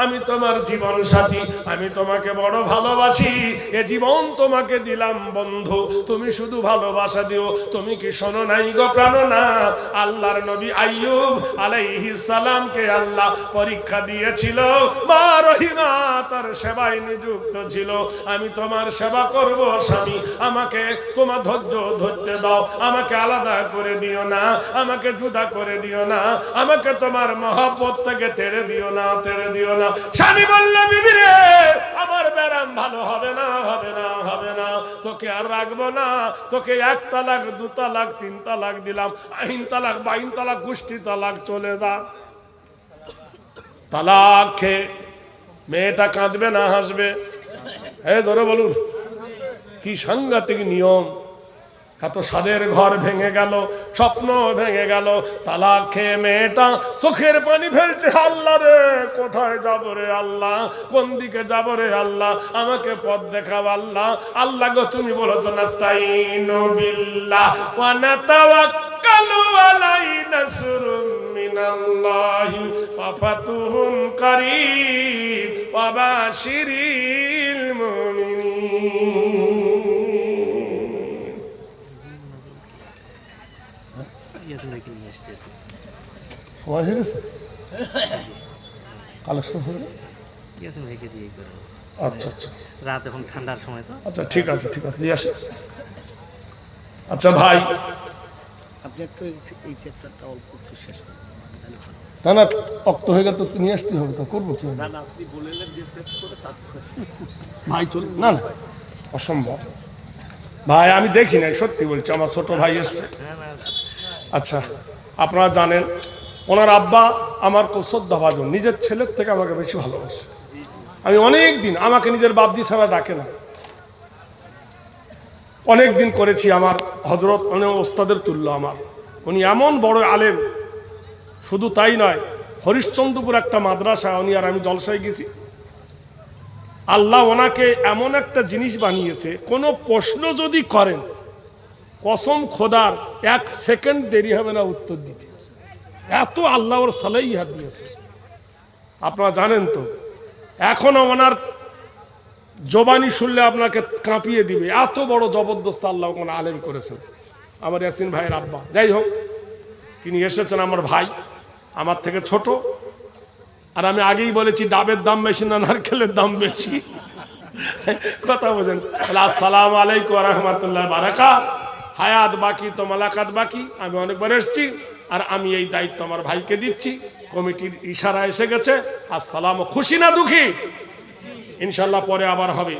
আমি তোমার জীবন সাথী, আমি তোমাকে বড় ভালোবাসি, এ জীবন তোমাকে দিলাম বন্ধু, তুমি শুধু ভালোবাসা দিও। তুমি কি শোনো নাই গো প্রাণনাথ, আল্লাহর নবী আইয়ুব আলাইহিস সালামকে আল্লাহ পরীক্ষা দিয়েছিল, মা রহিমা তার সেবায় নিযুক্ত ছিল। আমি তোমার সেবা করব স্বামী, আমাকে তোমার ধৈর্য ধরতে দাও, আমাকে আলাদা করে দিও না, আমাকে জুদা করে দিও না, আমাকে তোমার মহব্বত থেকে তেড়ে দিও না, তেড়ে দিও না। স্বামী বলল, বিবি রে আমার ব্যারাম ভালো হবে না, হবে না, হবে না, তোকে আর রাখবো না, তোকে 1 তালাক 2 তালাক 3 তালাক দিলাম, আইন তালাক বাইন তালাক গোষ্ঠী তালাক, চলে যা। তালাক খেয়ে মেয়েটা কাঁদবে না হাসবে? এই ধরে বলুন, কি সাংঘাতিক নিয়ম। এত সাদের ঘর ভেঙে গেল, স্বপ্ন ভেঙে গেল। তালাক খেয়ে মেয়েটা চোখের পানি ফেলছে, আল্লাহ রে কোথায় যাব রে আল্লাহ, কোন দিকে যাব রে আল্লাহ, আমাকে পথ দেখাও আল্লাহ। আল্লাহ গো তুমি বলেছো নাস্তাইনু বিল্লাহ ওয়া নাতাওয়াক্কালু আলাইহি, নাসরুম মিনাল্লাহি ওয়া ফাতুহুন কারীব ওয়া বাশিরিল মুমিনিন। সময় হয়ে গেছে, কালেকশন হবে। আচ্ছা আচ্ছা, রাত এখন ঠান্ডার সময় তো। আচ্ছা ঠিক আছে, ঠিক আছে, দিয়ে আসে। আচ্ছা ভাই, আপনি একটু এই চ্যাপ্টারটা অল্প একটু শেষ করুন। না না, অক্ত হয়ে গেল তো নিয়ে আসতে হবে, তো করবো কি? না না, আপনি বললেন যে শেষ করে তারপরে ভাই চল। না না, অসম্ভব ভাই, আমি দেখি নাই, সত্যি বলছি, আমার ছোট ভাই এসছে। আচ্ছা, আপনারা জানেন ওনার আব্বা আমার খুব শ্রদ্ধাভাজন, নিজের ছেলের থেকে আমাকে বেশি ভালোবাসে। আমি অনেক দিন, আমাকে নিজের বাপজি ছাড়া ডাকে না। অনেক দিন করেছি, আমার হজরত অনেক ওস্তাদের তুল্য আমার। উনি এমন বড় আলেম, শুধু তাই নয়, হরিশ্চন্দ্রপুর একটা মাদ্রাসা উনি আর আমি জলসায় গেছি। আল্লাহ ওনাকে এমন একটা জিনিস বানিয়েছে, কোনো প্রশ্ন যদি করেন কসম খোদার 1 সেকেন্ড দেরি হবে না উত্তর দিতে। এত আল্লাহ ওর সালাহিয়াত দিয়েছে, আপনারা জানেন তো। এখনো ওনার জবানি শুনলে আপনাকে কাঁপিয়ে দিবে, এত বড় জবরদস্ত আল্লাহ কোন আলেম করেছেন আমার ইয়াসিন ভাইয়ের আব্বা। যাই হোক, তিনি এসেছেন, আমার ভাই, আমার থেকে ছোট। আর আমি আগেই বলেছি ডাবের দাম বেশি না নারকেলের দাম বেশি, কথা বোঝেন। আসসালামু আলাইকুম ওয়া রাহমাতুল্লাহি ওয়া বারাকাতুহু। হায়াত বাকি তো মালাকাত বাকি। আমি অনেকবার এসেছি, আর আমি এই দায়িত্ব আমার ভাইকে দিচ্ছি। কমিটির ইশারা এসে গেছে। আসসালাম, খুশি না দুঃখী? ইনশাল্লাহ পরে আবার হবে।